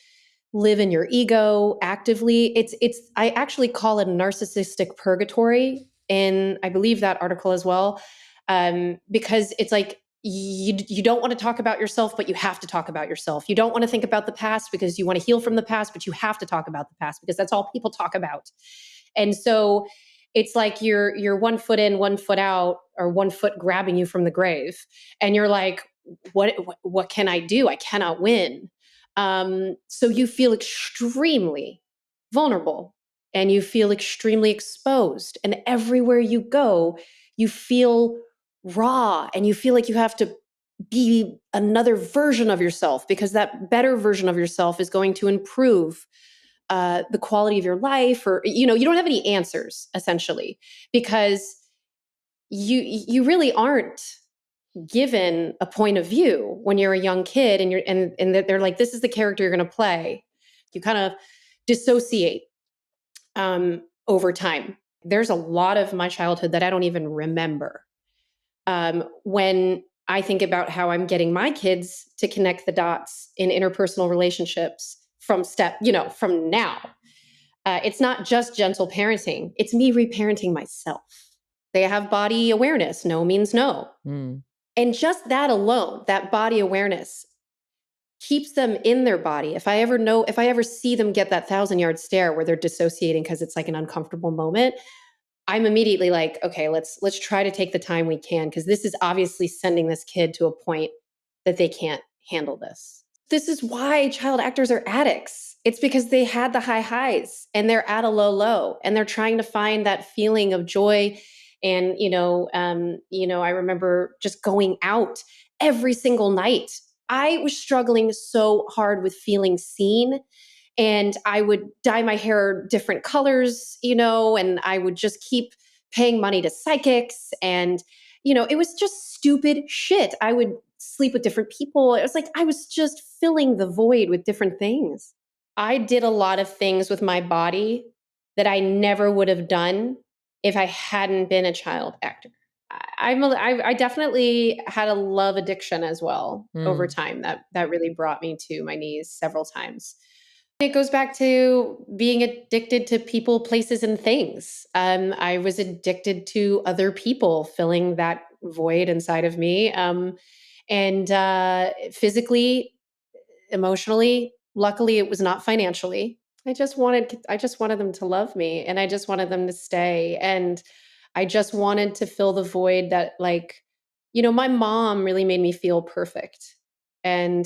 live in your ego actively. I actually call it a narcissistic purgatory in, I believe, that article as well. Because it's like, you don't want to talk about yourself, but you have to talk about yourself. You don't want to think about the past because you want to heal from the past, but you have to talk about the past because that's all people talk about. And so it's like you're 1 foot in, 1 foot out, or 1 foot grabbing you from the grave. And you're like, what can I do? I cannot win. So you feel extremely vulnerable and you feel extremely exposed. And everywhere you go, you feel raw and you feel like you have to be another version of yourself because that better version of yourself is going to improve the quality of your life, or, you know, you don't have any answers essentially because you really aren't given a point of view when you're a young kid and they're like, this is the character you're going to play. You kind of dissociate over time. There's a lot of my childhood that I don't even remember. When I think about how I'm getting my kids to connect the dots in interpersonal relationships from now. It's not just gentle parenting. It's me reparenting myself. They have body awareness. No means no. And just that alone, that body awareness keeps them in their body. If I ever see them get that 1,000-yard stare where they're dissociating because it's like an uncomfortable moment, I'm immediately like, okay, let's try to take the time we can, because this is obviously sending this kid to a point that they can't handle this. This is why child actors are addicts. It's because they had the high highs and they're at a low low and they're trying to find that feeling of joy. And, I remember just going out every single night. I was struggling so hard with feeling seen. And I would dye my hair different colors, and I would just keep paying money to psychics. And, it was just stupid shit. I would sleep with different people. It was like I was just filling the void with different things. I did a lot of things with my body that I never would have done if I hadn't been a child actor. I definitely had a love addiction as well over time that really brought me to my knees several times. It goes back to being addicted to people, places, and things. I was addicted to other people filling that void inside of me. And physically, emotionally, luckily it was not financially. I just wanted them to love me, and I just wanted them to stay, and I just wanted to fill the void that, like, my mom really made me feel perfect. And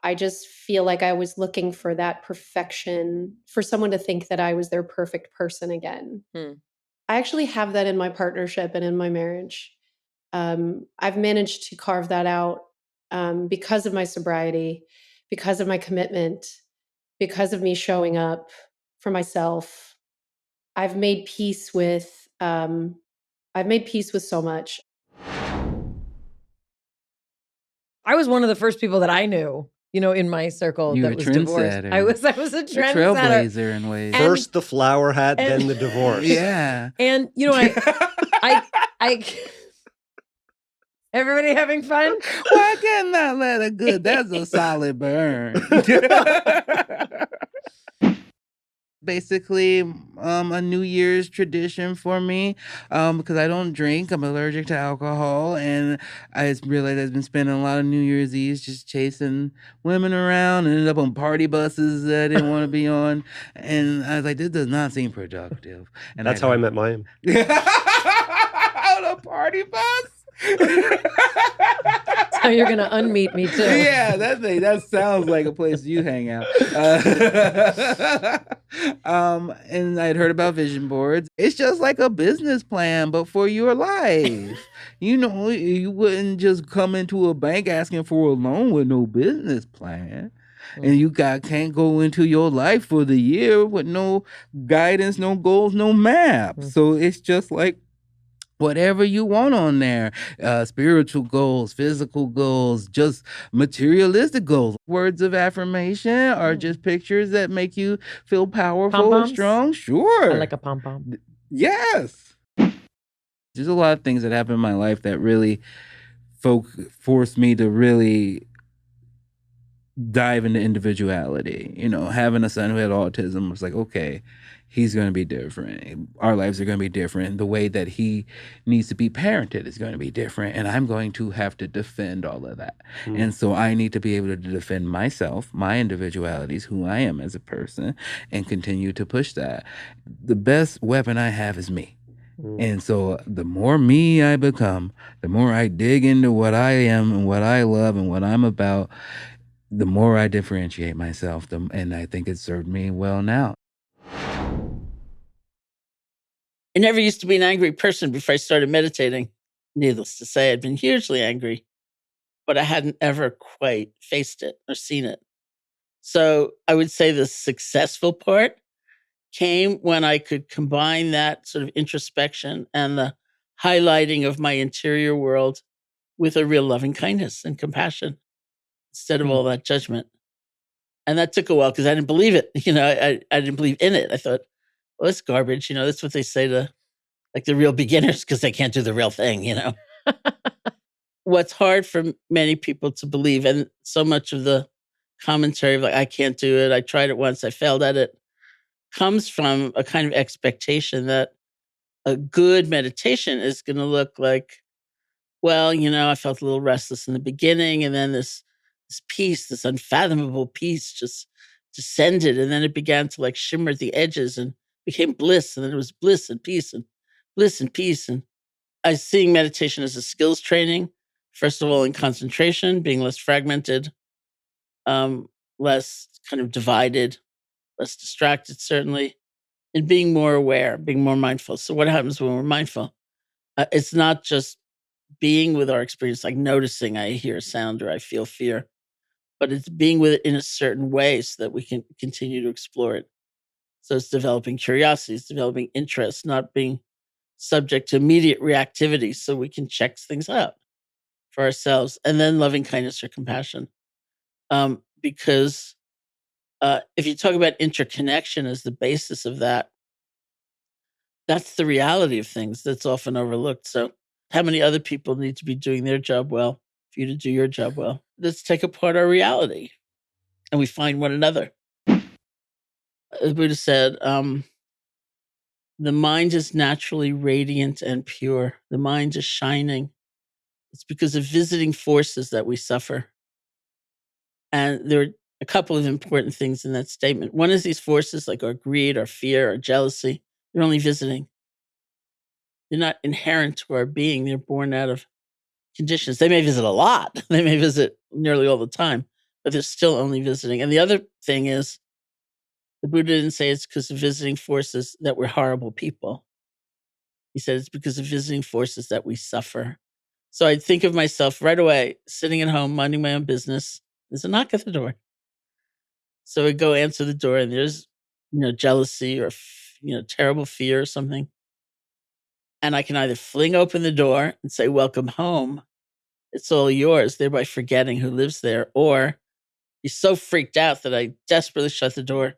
I just feel like I was looking for that perfection, for someone to think that I was their perfect person again. I actually have that in my partnership and in my marriage. I've managed to carve that out because of my sobriety, because of my commitment, because of me showing up for myself. I've made peace with so much. I was one of the first people that I knew, in my circle You were that a was divorced. I was a A trendsetter. trailblazer in ways. First the flower hat, then the divorce. Yeah. And I everybody having fun? Why can't I let it good? That's a solid burn. Basically, a New Year's tradition for me, because I don't drink. I'm allergic to alcohol, and I just realized I've been spending a lot of New Year's Eves just chasing women around and ended up on party buses that I didn't want to be on. And I was like, this does not seem productive. And That's how I met Mayim. On a party bus? So you're gonna unmeet me too. Yeah, that sounds like a place you hang out. And I'd heard about vision boards. It's just like a business plan, but for your life. You wouldn't just come into a bank asking for a loan with no business plan. And you can't go into your life for the year with no guidance, no goals, no map. So it's just like whatever you want on there, spiritual goals, physical goals, just materialistic goals. Words of affirmation are just pictures that make you feel powerful or Pom-poms? strong. Sure. I like a pom-pom. Yes. There's a lot of things that happen in my life that really forced me to really dive into individuality. Having a son who had autism was like, okay, he's going to be different. Our lives are going to be different. The way that he needs to be parented is going to be different. And I'm going to have to defend all of that. And so I need to be able to defend myself, my individualities, who I am as a person, and continue to push that. The best weapon I have is me. And so the more me I become, the more I dig into what I am and what I love and what I'm about, the more I differentiate myself. And I think it served me well now. I never used to be an angry person before I started meditating. Needless to say, I'd been hugely angry, but I hadn't ever quite faced it or seen it. So I would say the successful part came when I could combine that sort of introspection and the highlighting of my interior world with a real loving kindness and compassion instead of all that judgment. And that took a while because I didn't believe it. I didn't believe in it. I thought, well, it's garbage. That's what they say to like the real beginners because they can't do the real thing, What's hard for many people to believe, and so much of the commentary of like, I can't do it, I tried it once, I failed at it, comes from a kind of expectation that a good meditation is going to look like, well, I felt a little restless in the beginning, and then this peace, this unfathomable peace just descended, and then it began to like shimmer at the edges and became bliss, and then it was bliss and peace and bliss and peace. And I was seeing meditation as a skills training, first of all, in concentration, being less fragmented, less kind of divided, less distracted, certainly, and being more aware, being more mindful. So what happens when we're mindful? It's not just being with our experience, like noticing I hear a sound or I feel fear, but it's being with it in a certain way so that we can continue to explore it. So it's developing curiosity, it's developing interest, not being subject to immediate reactivity so we can check things out for ourselves. And then loving kindness or compassion. Because if you talk about interconnection as the basis of that, that's the reality of things that's often overlooked. So how many other people need to be doing their job well for you to do your job well? Let's take apart our reality and we find one another. As Buddha said, the mind is naturally radiant and pure. The mind is shining. It's because of visiting forces that we suffer. And there are a couple of important things in that statement. One is these forces like our greed, our fear, our jealousy, they're only visiting. They're not inherent to our being. They're born out of conditions. They may visit a lot. They may visit nearly all the time, but they're still only visiting. And the other thing is, the Buddha didn't say it's because of visiting forces that we're horrible people. He said it's because of visiting forces that we suffer. So I'd think of myself right away, sitting at home, minding my own business. There's a knock at the door. So I'd go answer the door, and there's, jealousy or, terrible fear or something. And I can either fling open the door and say, welcome home. It's all yours, thereby forgetting who lives there. Or be so freaked out that I desperately shut the door,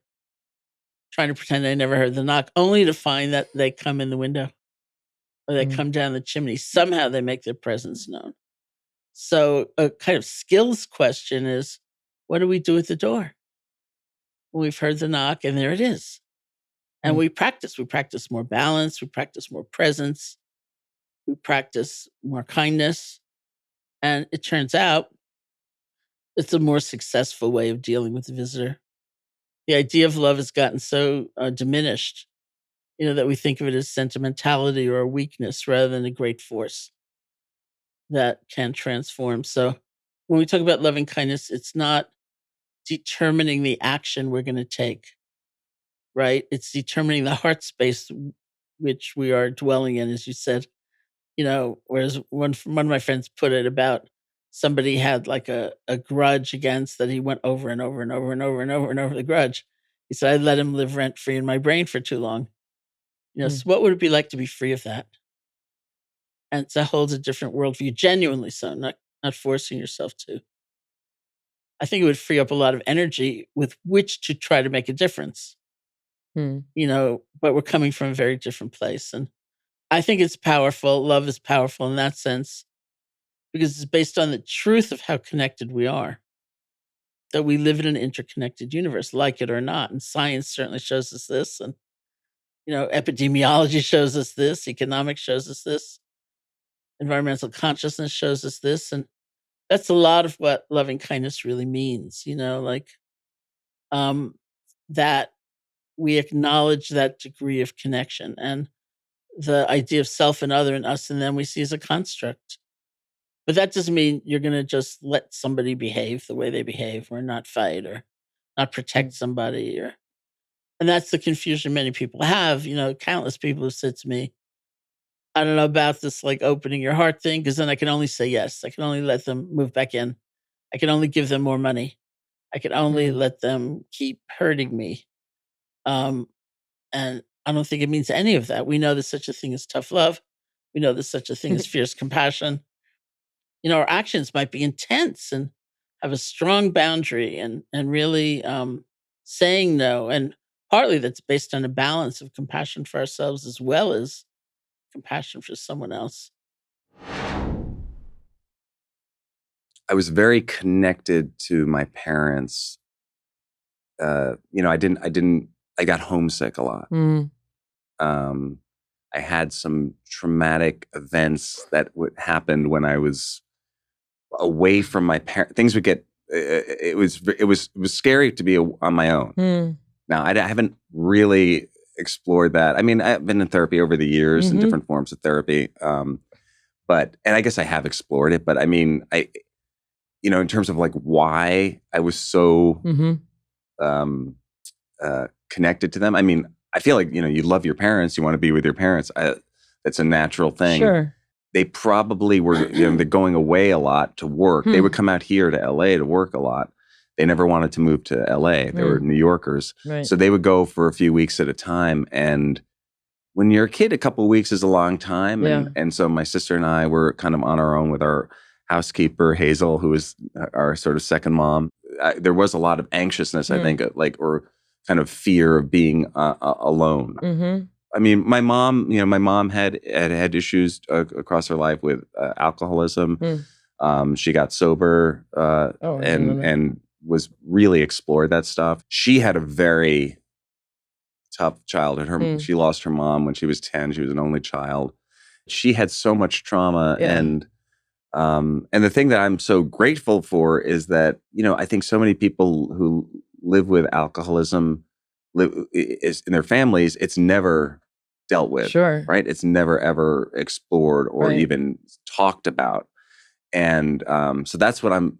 trying to pretend I never heard the knock, only to find that they come in the window or they come down the chimney. Somehow they make their presence known. So a kind of skills question is, what do we do at the door when we've heard the knock and there it is? And we practice more balance, we practice more presence, we practice more kindness. And it turns out it's a more successful way of dealing with the visitor. The idea of love has gotten so diminished, that we think of it as sentimentality or a weakness rather than a great force that can transform. So when we talk about loving kindness, it's not determining the action we're going to take, right? It's determining the heart space which we are dwelling in, as you said. Whereas one of my friends put it about somebody had like a grudge against that he went over and over and over and over and over and over the grudge. He said, I let him live rent free in my brain for too long. So what would it be like to be free of that? And it holds a different worldview, genuinely so, not forcing yourself to. I think it would free up a lot of energy with which to try to make a difference. But we're coming from a very different place. And I think it's powerful. Love is powerful in that sense because it's based on the truth of how connected we are, that we live in an interconnected universe, like it or not. And science certainly shows us this. And, epidemiology shows us this. Economics shows us this. Environmental consciousness shows us this. And that's a lot of what loving kindness really means, that we acknowledge that degree of connection. And the idea of self and other and us and them we see as a construct. But that doesn't mean you're going to just let somebody behave the way they behave or not fight or not protect somebody. And that's the confusion many people have. Countless people have said to me, I don't know about this like opening your heart thing, because then I can only say yes. I can only let them move back in. I can only give them more money. I can only let them keep hurting me. And I don't think it means any of that. We know there's such a thing as tough love. We know there's such a thing as fierce compassion. Our actions might be intense and have a strong boundary and really saying no. And partly that's based on a balance of compassion for ourselves as well as compassion for someone else. I was very connected to my parents. I got homesick a lot. I had some traumatic events that happened when I was away from my parents. Things would get, it was scary to be on my own. Now, I haven't really explored that. I mean, I've been in therapy over the years in different forms of therapy. And I guess I have explored it, but I mean, in terms of like why I was so connected to them. I mean, I feel like, you love your parents, you want to be with your parents. That's a natural thing. Sure. They probably were, they're going away a lot to work. They would come out here to LA to work a lot. They never wanted to move to LA. They were New Yorkers. Right. So they would go for a few weeks at a time. And when you're a kid, a couple of weeks is a long time. And so my sister and I were kind of on our own with our housekeeper, Hazel, who was our sort of second mom. There was a lot of anxiousness, I think, or kind of fear of being alone. I mean, my mom had issues across her life with alcoholism. She got sober and was really explored that stuff. She had a very tough childhood. She lost her mom when she was 10. She was an only child. She had so much trauma, and And the thing that I'm so grateful for is that, I think so many people who live with alcoholism is in their families, it's never dealt with. Sure. Right? It's never ever explored or even talked about. And so that's what I'm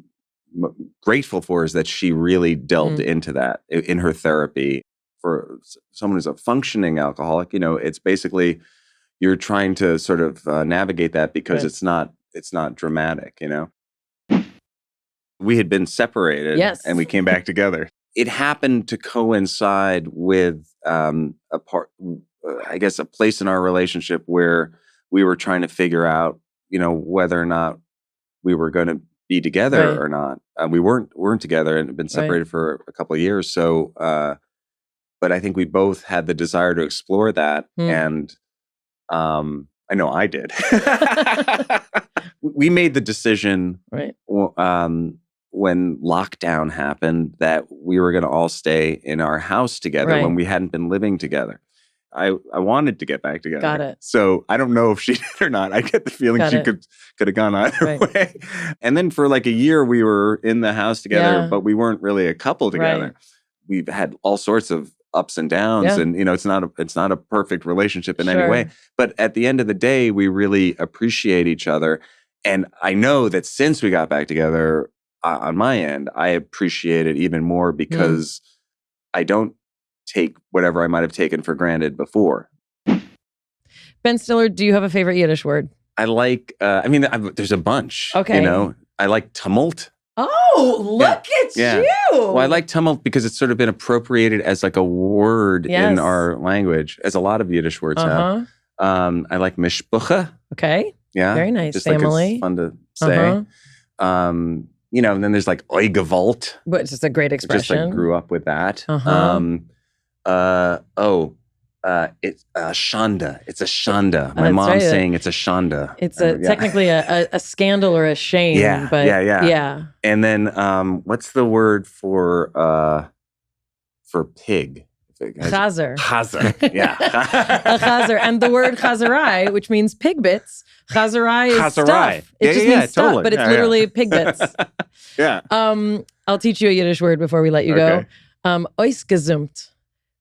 grateful for, is that she really delved into that in her therapy. For someone who's a functioning alcoholic, it's basically you're trying to sort of navigate that because it's not dramatic. We had been separated and we came back together. It happened to coincide with a place in our relationship where we were trying to figure out, whether or not we were going to be together or not. We weren't together and had been separated for a couple of years. So, but I think we both had the desire to explore that. And I know I did. We made the decision when lockdown happened that we were going to all stay in our house together when we hadn't been living together. I wanted to get back together. Got it. So I don't know if she did or not. I get the feeling she could have gone either way. And then for like a year, we were in the house together, but we weren't really a couple together. We've had all sorts of ups and downs, and it's not a perfect relationship in any way. But at the end of the day, we really appreciate each other. And I know that since we got back together, on my end, I appreciate it even more because I don't take whatever I might have taken for granted before. Ben Stiller, do you have a favorite Yiddish word? I like, there's a bunch. Okay. I like tumult. Oh, look at you. Well, I like tumult because it's sort of been appropriated as like a word in our language, as a lot of Yiddish words have. I like mishpucha. Okay. Yeah. Very nice. Just Family. Like it's fun to say. And then there's like oigevalt. But it's just a great expression. Just like grew up with that. It's a shanda. It's a shanda. My mom's saying it's a shanda. It's technically a scandal or a shame. Yeah. And then what's the word for pig? Chazer. Chazer. Yeah. A chazer. And the word chazerai, which means pig bits. Chazerai is stuff. It just means stuff, totally. but it's literally pig bits. Yeah. I'll teach you a Yiddish word before we let you go. Ausgezumt.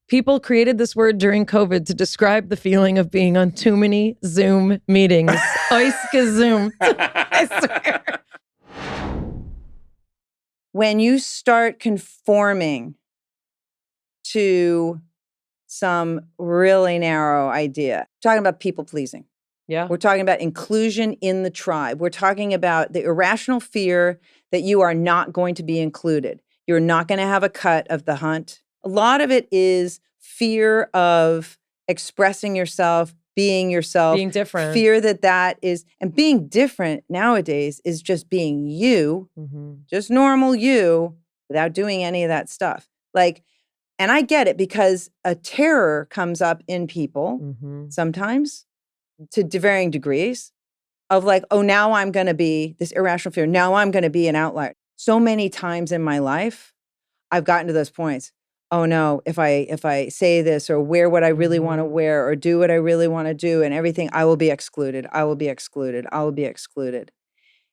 People created this word during COVID to describe the feeling of being on too many Zoom meetings. Ausgezumt. I swear. When you start conforming to some really narrow idea, talking about people pleasing. Yeah. We're talking about inclusion in the tribe. We're talking about the irrational fear that you are not going to be included. You're not going to have a cut of the hunt. A lot of it is fear of expressing yourself, being yourself. Being different. Fear that is, and being different nowadays is just being you, just normal you, without doing any of that stuff. And I get it because a terror comes up in people sometimes to varying degrees of like, oh, now I'm going to be this irrational fear. Now I'm going to be an outlier. So many times in my life, I've gotten to those points. Oh no, if I say this or wear what I really want to wear or do what I really want to do and everything, I will be excluded. I will be excluded. I will be excluded.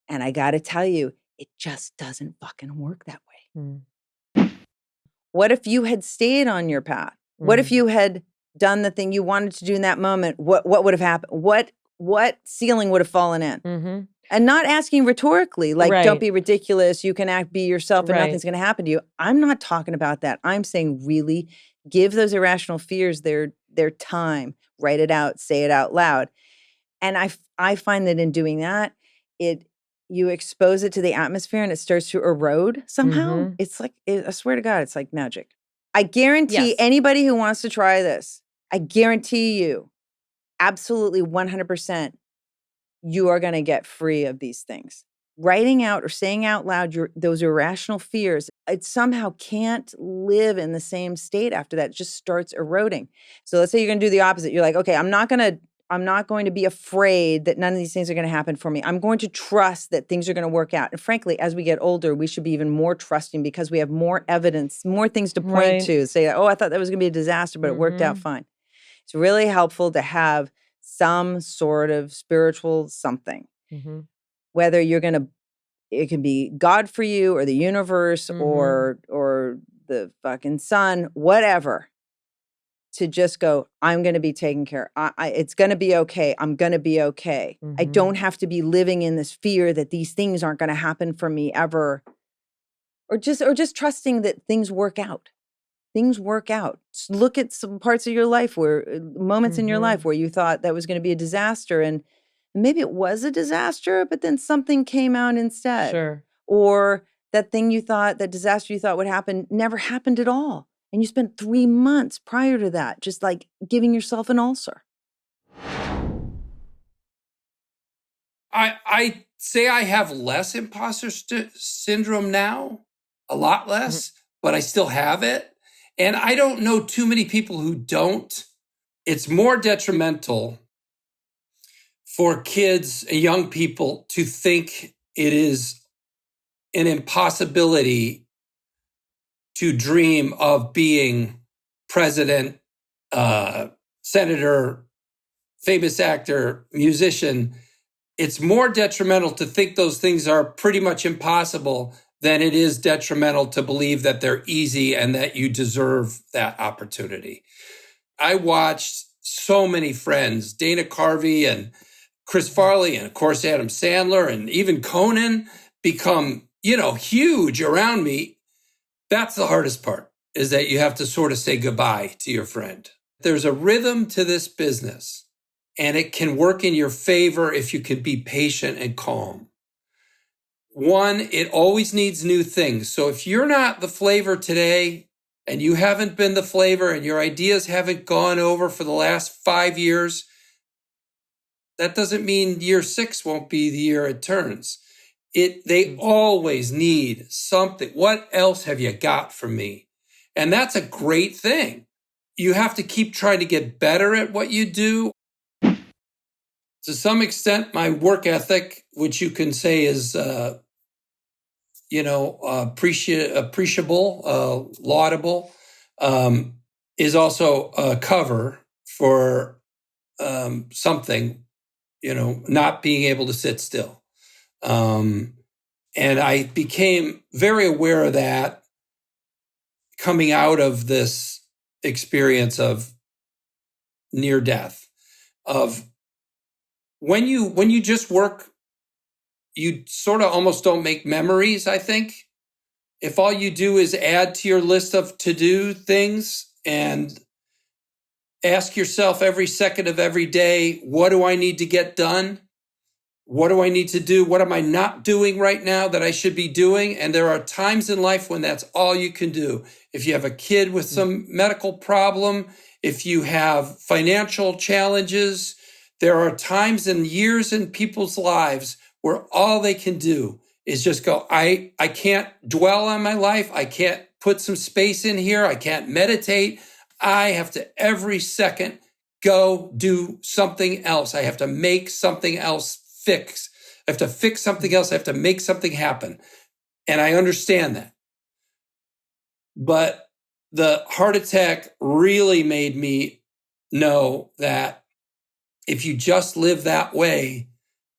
And I got to tell you, it just doesn't fucking work that way. What if you had stayed on your path? What if you had done the thing you wanted to do in that moment? What would have happened? What ceiling would have fallen in? And not asking rhetorically, like, don't be ridiculous. You can be yourself and nothing's going to happen to you. I'm not talking about that. I'm saying really give those irrational fears their time. Write it out. Say it out loud. And I find that in doing that, you expose it to the atmosphere and it starts to erode somehow. It's like, I swear to God, it's like magic. I guarantee anybody who wants to try this, I guarantee you, absolutely 100%, you are going to get free of these things. Writing out or saying out loud those irrational fears, it somehow can't live in the same state after that. It just starts eroding. So let's say you're going to do the opposite. You're like, okay, I'm not going to be afraid that none of these things are going to happen for me. I'm going to trust that things are going to work out. And frankly, as we get older, we should be even more trusting because we have more evidence, more things to point to. Say, oh, I thought that was going to be a disaster, but it worked out fine. It's really helpful to have some sort of spiritual something. whether you're going to, it can be God for you or the universe or the fucking sun, whatever, to just go, I'm going to be taken care of. It's going to be okay. I'm going to be okay. I don't have to be living in this fear that these things aren't going to happen for me ever. Or just trusting that things work out. Things work out. Look at some parts of your life moments in your life where you thought that was going to be a disaster, and maybe it was a disaster, but then something came out instead. Sure. Or that disaster you thought would happen never happened at all. And you spent 3 months prior to that just like giving yourself an ulcer. I say I have less imposter syndrome now, a lot less, but I still have it. And I don't know too many people who don't. It's more detrimental for kids and young people to think it is an impossibility to dream of being president, senator, famous actor, musician. It's more detrimental to think those things are pretty much impossible than it is detrimental to believe that they're easy and that you deserve that opportunity. I watched so many friends, Dana Carvey and Chris Farley, and of course, Adam Sandler, and even Conan become, huge around me. That's the hardest part, is that you have to sort of say goodbye to your friend. There's a rhythm to this business, and it can work in your favor if you can be patient and calm. One, it always needs new things. So if you're not the flavor today, and you haven't been the flavor, and your ideas haven't gone over for the last 5 years, that doesn't mean year 6 won't be the year it turns. They always need something. What else have you got from me? And that's a great thing. You have to keep trying to get better at what you do. To some extent, my work ethic, which you can say is, appreciable, laudable, is also a cover for something, not being able to sit still. And I became very aware of that coming out of this experience of near death, of when you just work, you sort of almost don't make memories, I think. If all you do is add to your list of to-do things and ask yourself every second of every day, what do I need to get done? What do I need to do? What am I not doing right now that I should be doing? And there are times in life when that's all you can do. If you have a kid with some medical problem, if you have financial challenges, there are times and years in people's lives where all they can do is just go, I can't dwell on my life. I can't put some space in here. I can't meditate. I have to every second go do something else. I have to make something else fix. I have to fix something else. I have to make something happen. And I understand that. But the heart attack really made me know that if you just live that way,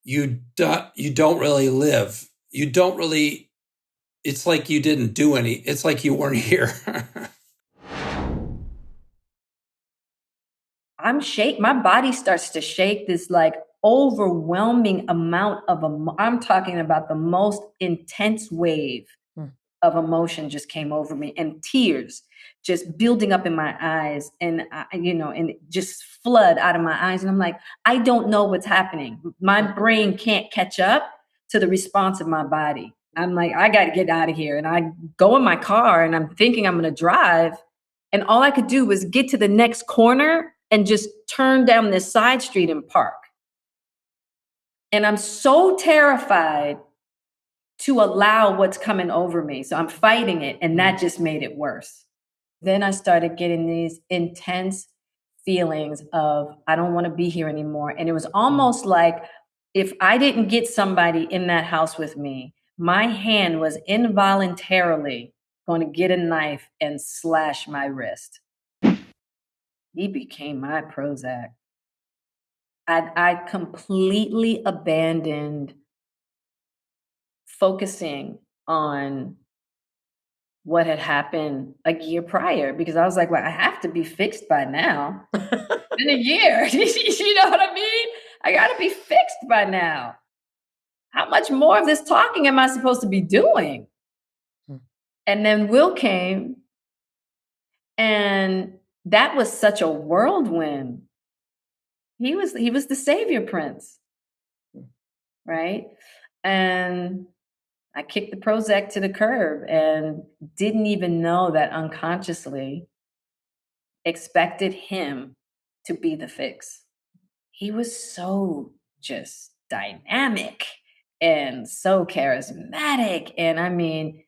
you don't really live. You don't really, it's like you didn't do any, it's like you weren't here. My body starts to shake, this like overwhelming amount of, I'm talking about the most intense wave of emotion just came over me, and tears just building up in my eyes, and and just flood out of my eyes. And I'm like, I don't know what's happening. My brain can't catch up to the response of my body. I'm like, I got to get out of here. And I go in my car and I'm thinking I'm going to drive. And all I could do was get to the next corner and just turn down this side street and park. And I'm so terrified to allow what's coming over me. So I'm fighting it, and that just made it worse. Then I started getting these intense feelings of, I don't want to be here anymore. And it was almost like if I didn't get somebody in that house with me, my hand was involuntarily going to get a knife and slash my wrist. He became my Prozac. I completely abandoned focusing on what had happened a year prior, because I was like, well, I have to be fixed by now. In a year. You know what I mean? I got to be fixed by now. How much more of this talking am I supposed to be doing? And then Will came, and that was such a whirlwind. He was the savior prince, right? And I kicked the Prozac to the curb and didn't even know that unconsciously expected him to be the fix. He was so just dynamic and so charismatic. And I mean,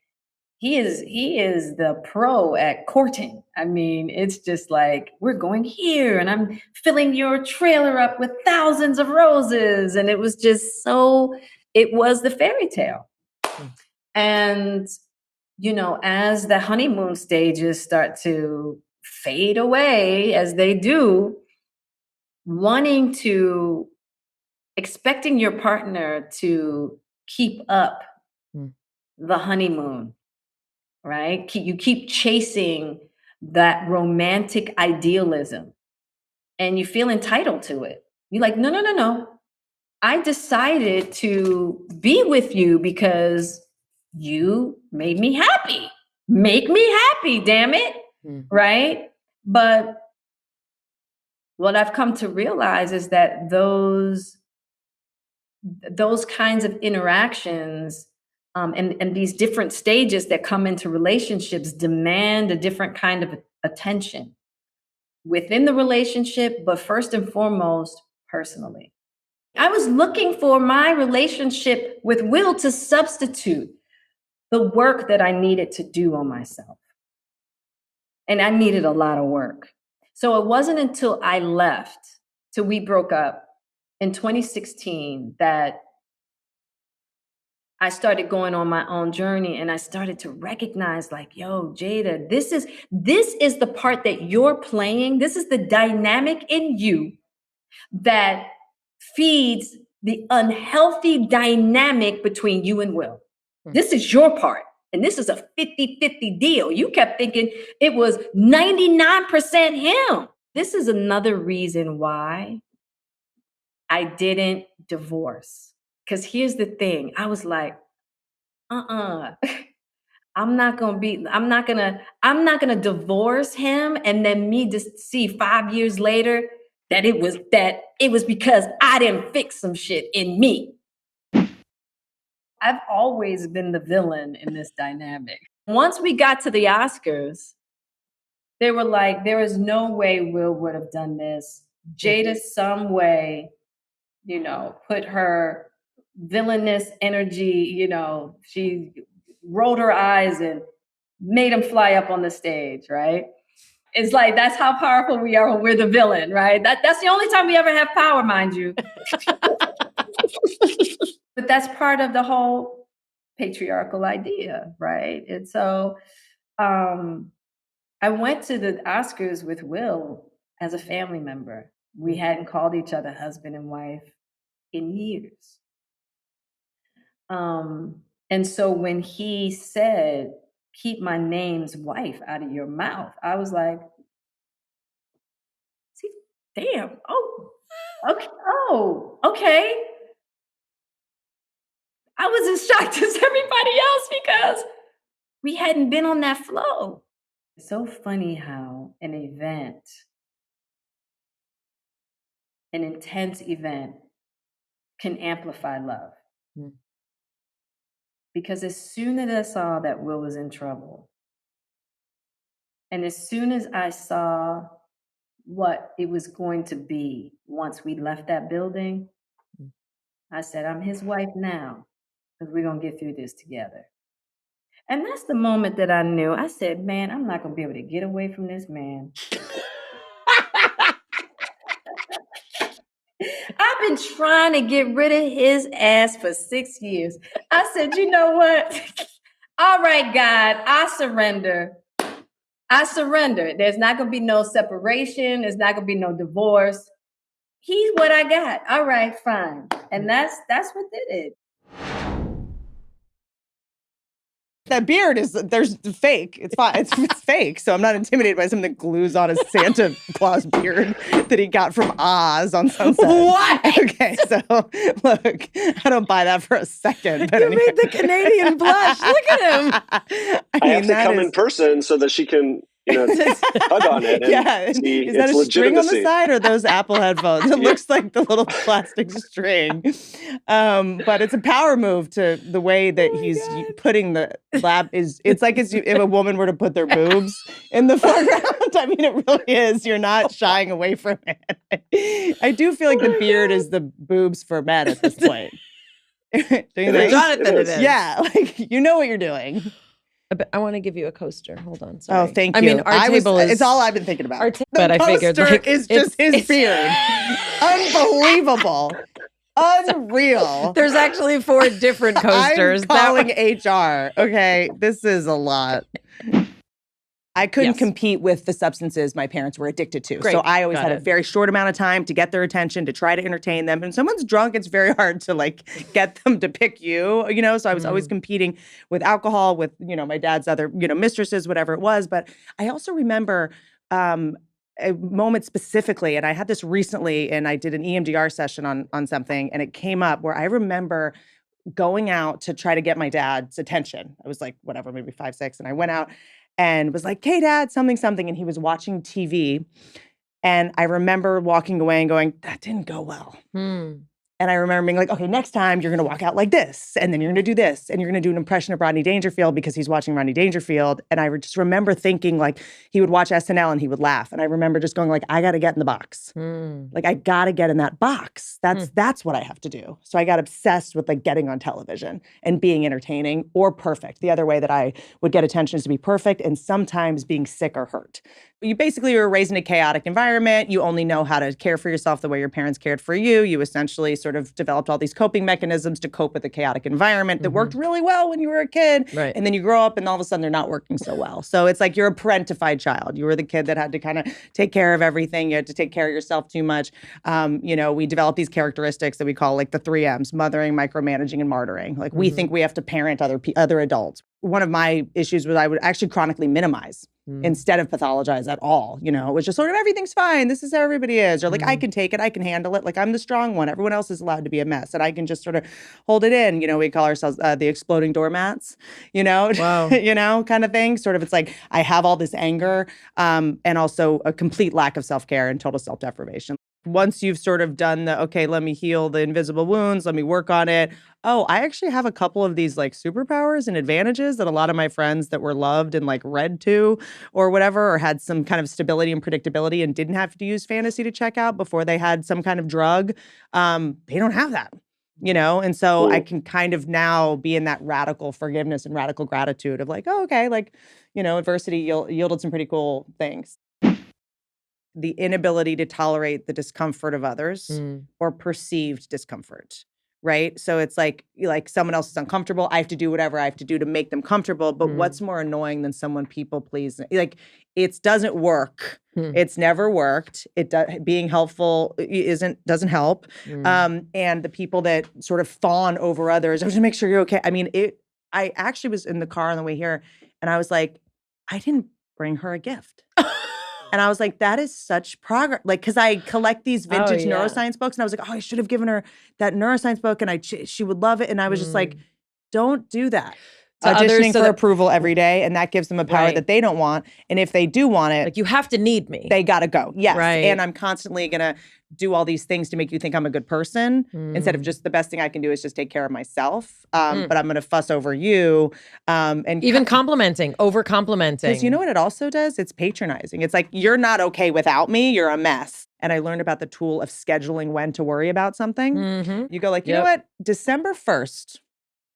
he is the pro at courting. I mean, it's just like, we're going here and I'm filling your trailer up with thousands of roses. And it was just so, it was the fairy tale. And, you know, as the honeymoon stages start to fade away, as they do, expecting your partner to keep up the honeymoon, right? You keep chasing that romantic idealism and you feel entitled to it. You're like, no. I decided to be with you because you made me happy. Make me happy, damn it. Right? But what I've come to realize is that those kinds of interactions and these different stages that come into relationships demand a different kind of attention within the relationship, but first and foremost, personally. I was looking for my relationship with Will to substitute the work that I needed to do on myself. And I needed a lot of work. So it wasn't until I left, till we broke up in 2016, that I started going on my own journey, and I started to recognize, like, yo, Jada, this is the part that you're playing. This is the dynamic in you that feeds the unhealthy dynamic between you and Will. This is your part. And this is a 50-50 deal. You kept thinking it was 99% him. This is another reason why I didn't divorce. Because here's the thing. I was like, I'm not gonna divorce him and then me just see 5 years later that it was because I didn't fix some shit in me. I've always been the villain in this dynamic. Once we got to the Oscars, they were like, there is no way Will would have done this. Jada some way, you know, put her villainous energy, you know, she rolled her eyes and made him fly up on the stage, right? It's like, that's how powerful we are when we're the villain, right? That's the only time we ever have power, mind you. But that's part of the whole patriarchal idea, right? And so I went to the Oscars with Will as a family member. We hadn't called each other husband and wife in years. And so when he said, keep my name's wife out of your mouth, I was like, see, damn, okay. I was as shocked as everybody else because we hadn't been on that flow. It's so funny how an intense event can amplify love. Because as soon as I saw that Will was in trouble, and as soon as I saw what it was going to be once we left that building, I said, I'm his wife now, because we're going to get through this together. And that's the moment that I knew. I said, man, I'm not going to be able to get away from this man. I've been trying to get rid of his ass for 6 years. I said, you know what? All right, God, I surrender. There's not going to be no separation. There's not going to be no divorce. He's what I got. All right, fine. And that's what did it. That beard there's fake. It's fine. It's fake. So I'm not intimidated by something that glues on a Santa Claus beard that he got from Oz on Sunset. What? Okay, so look, I don't buy that for a second. But You made the Canadian blush. Look at him. I have to come in person so that she can, hug on it and see is that its a string on the legitimacy. side or those Apple headphones? It looks like the little plastic string. But it's a power move to the way that he's putting the lab it's like as if a woman were to put their boobs in the foreground. I mean, it really is. You're not shying away from it. I do feel like the beard is the boobs for men at this point. Don't you think? Jonathan, it is. Yeah, like you know what you're doing. I want to give you a coaster. Hold on. Sorry. Oh, thank you. I mean, our table is... It's all I've been thinking about. But I figured coaster is just his beard. Unbelievable. Unreal. There's actually 4 different coasters. I'm calling HR. Okay, this is a lot. I couldn't compete with the substances my parents were addicted to. Great. So I always Got had it. a very short amount of time to get their attention, to try to entertain them. And when someone's drunk, it's very hard to get them to pick you, So I was always competing with alcohol, with, my dad's other, mistresses, whatever it was. But I also remember a moment specifically, and I had this recently, and I did an EMDR session on something, and it came up where I remember going out to try to get my dad's attention. I was like, whatever, maybe 5, 6, and I went out and was like, hey, Dad, something. And he was watching TV. And I remember walking away and going, that didn't go well. And I remember being like, okay, next time you're going to walk out like this. And then you're going to do this. And you're going to do an impression of Rodney Dangerfield because he's watching Rodney Dangerfield. And I just remember thinking he would watch SNL and he would laugh. And I remember just going I got to get in the box. I got to get in that box. That's what I have to do. So I got obsessed with getting on television and being entertaining or perfect. The other way that I would get attention is to be perfect and sometimes being sick or hurt. You basically were raised in a chaotic environment. You only know how to care for yourself the way your parents cared for you. You essentially sort of developed all these coping mechanisms to cope with a chaotic environment that worked really well when you were a kid. Right. And then you grow up and all of a sudden they're not working so well. So it's like you're a parentified child. You were the kid that had to kind of take care of everything. You had to take care of yourself too much. We developed these characteristics that we call the 3 M's: mothering, micromanaging, and martyring. We think we have to parent other adults. One of my issues was I would actually chronically minimize instead of pathologize at all. It was just sort of everything's fine. This is how everybody is. Or I can take it. I can handle it. I'm the strong one. Everyone else is allowed to be a mess. And I can just sort of hold it in. We call ourselves the exploding doormats, Wow. kind of thing. Sort of it's I have all this anger and also a complete lack of self-care and total self-deprivation. Once you've sort of done let me heal the invisible wounds, let me work on it. Oh, I actually have a couple of these superpowers and advantages that a lot of my friends that were loved and read to or whatever, or had some kind of stability and predictability and didn't have to use fantasy to check out before they had some kind of drug. They don't have that. And so I can kind of now be in that radical forgiveness and radical gratitude of adversity yielded some pretty cool things. The inability to tolerate the discomfort of others or perceived discomfort, right? So it's like someone else is uncomfortable. I have to do whatever I have to do to make them comfortable. But what's more annoying than someone people please? It doesn't work. It's never worked. Being helpful doesn't help. And the people that sort of fawn over others, I just make sure you're okay. I mean, I actually was in the car on the way here and I was like, I didn't bring her a gift. And I was like, that is such progress. Because I collect these vintage neuroscience books. And I was like, I should have given her that neuroscience book. And she would love it. And I was just like, don't do that. Auditioning for approval every day. And that gives them a power that they don't want. And if they do want it. You have to need me. They got to go. Yes. Right. And I'm constantly going to do all these things to make you think I'm a good person instead of just the best thing I can do is just take care of myself. But I'm going to fuss over you. And even complimenting, over complimenting. Because you know what it also does? It's patronizing. It's you're not okay without me. You're a mess. And I learned about the tool of scheduling when to worry about something. You go you know what? December 1st,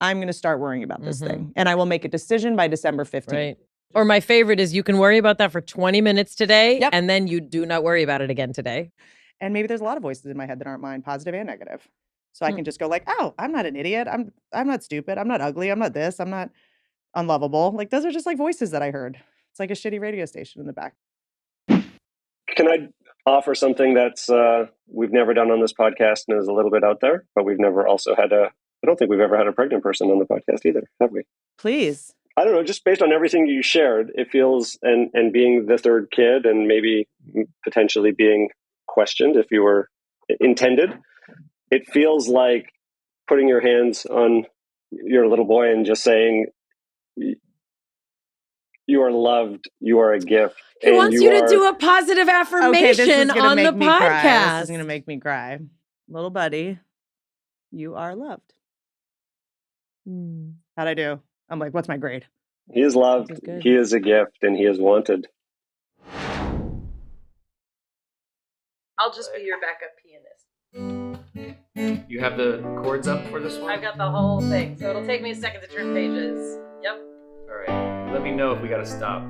I'm going to start worrying about this thing. And I will make a decision by December 15th. Right. Or my favorite is you can worry about that for 20 minutes today. And then you do not worry about it again today. And maybe there's a lot of voices in my head that aren't mine, positive and negative. So I can just go oh, I'm not an idiot. I'm not stupid. I'm not ugly. I'm not this. I'm not unlovable. Those are just voices that I heard. It's like a shitty radio station in the back. Can I offer something that's we've never done on this podcast and is a little bit out there, but we've never also had I don't think we've ever had a pregnant person on the podcast either, have we? Please. I don't know, just based on everything you shared, it feels, and being the third kid and maybe potentially being questioned if you were intended, it feels like putting your hands on your little boy and just saying, you are loved, you are a gift. He wants you to do a positive affirmation on the podcast. This is going to make me cry. Little buddy, you are loved. How'd I do? I'm like, what's my grade? He is loved, he is a gift, and he is wanted. I'll just be your backup pianist. You have the chords up for this one? I've got the whole thing, so it'll take me a second to turn pages. Yep. All right. Let me know if we got to stop.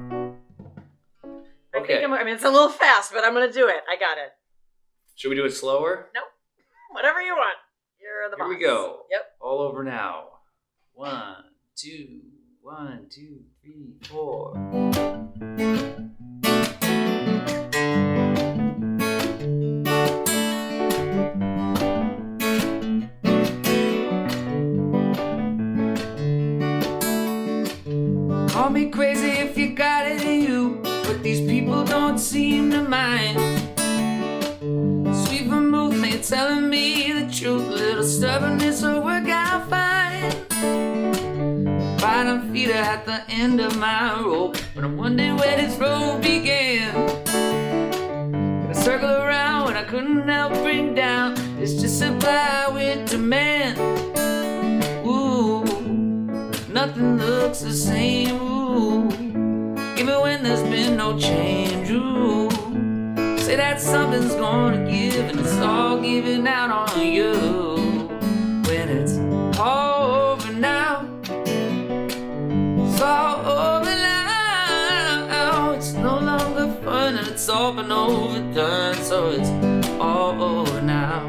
Okay. I mean, it's a little fast, but I'm going to do it. I got it. Should we do it slower? Nope. Whatever you want. You're the boss. Here we go. Yep. All over now. 1, 2, 1, 2, 3, 4. Call me crazy if you got it in you, but these people don't seem to mind. Sweet vermouth, they're telling me the truth. A little stubbornness will work out fine. Bottom feet are at the end of my rope, but I'm wondering where this road began. I circle around when I couldn't help bring down. It's just supply with demand. Ooh, nothing looks the same. Ooh, even when there's been no change. Ooh, say that something's gonna give, and it's all giving out on you. When it's all over now, it's all over now. It's no longer fun, and it's all been overdone. So it's all over now.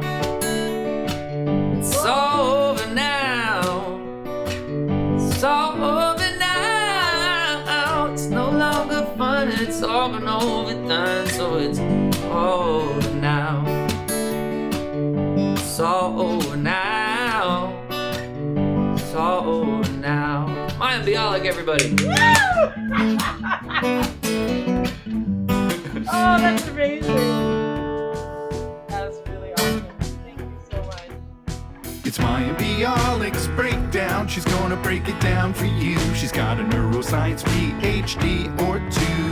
It's all over now. It's all over now. It's no longer fun, and it's all been overdone. So it's all over now. It's all over now. It's all over now. Mayim and Bialik, everybody. Oh, that's amazing. That's really awesome. Thank you so much. It's Mayim and Bialik's breakdown. She's gonna break it down for you. She's got a neuroscience PhD or two.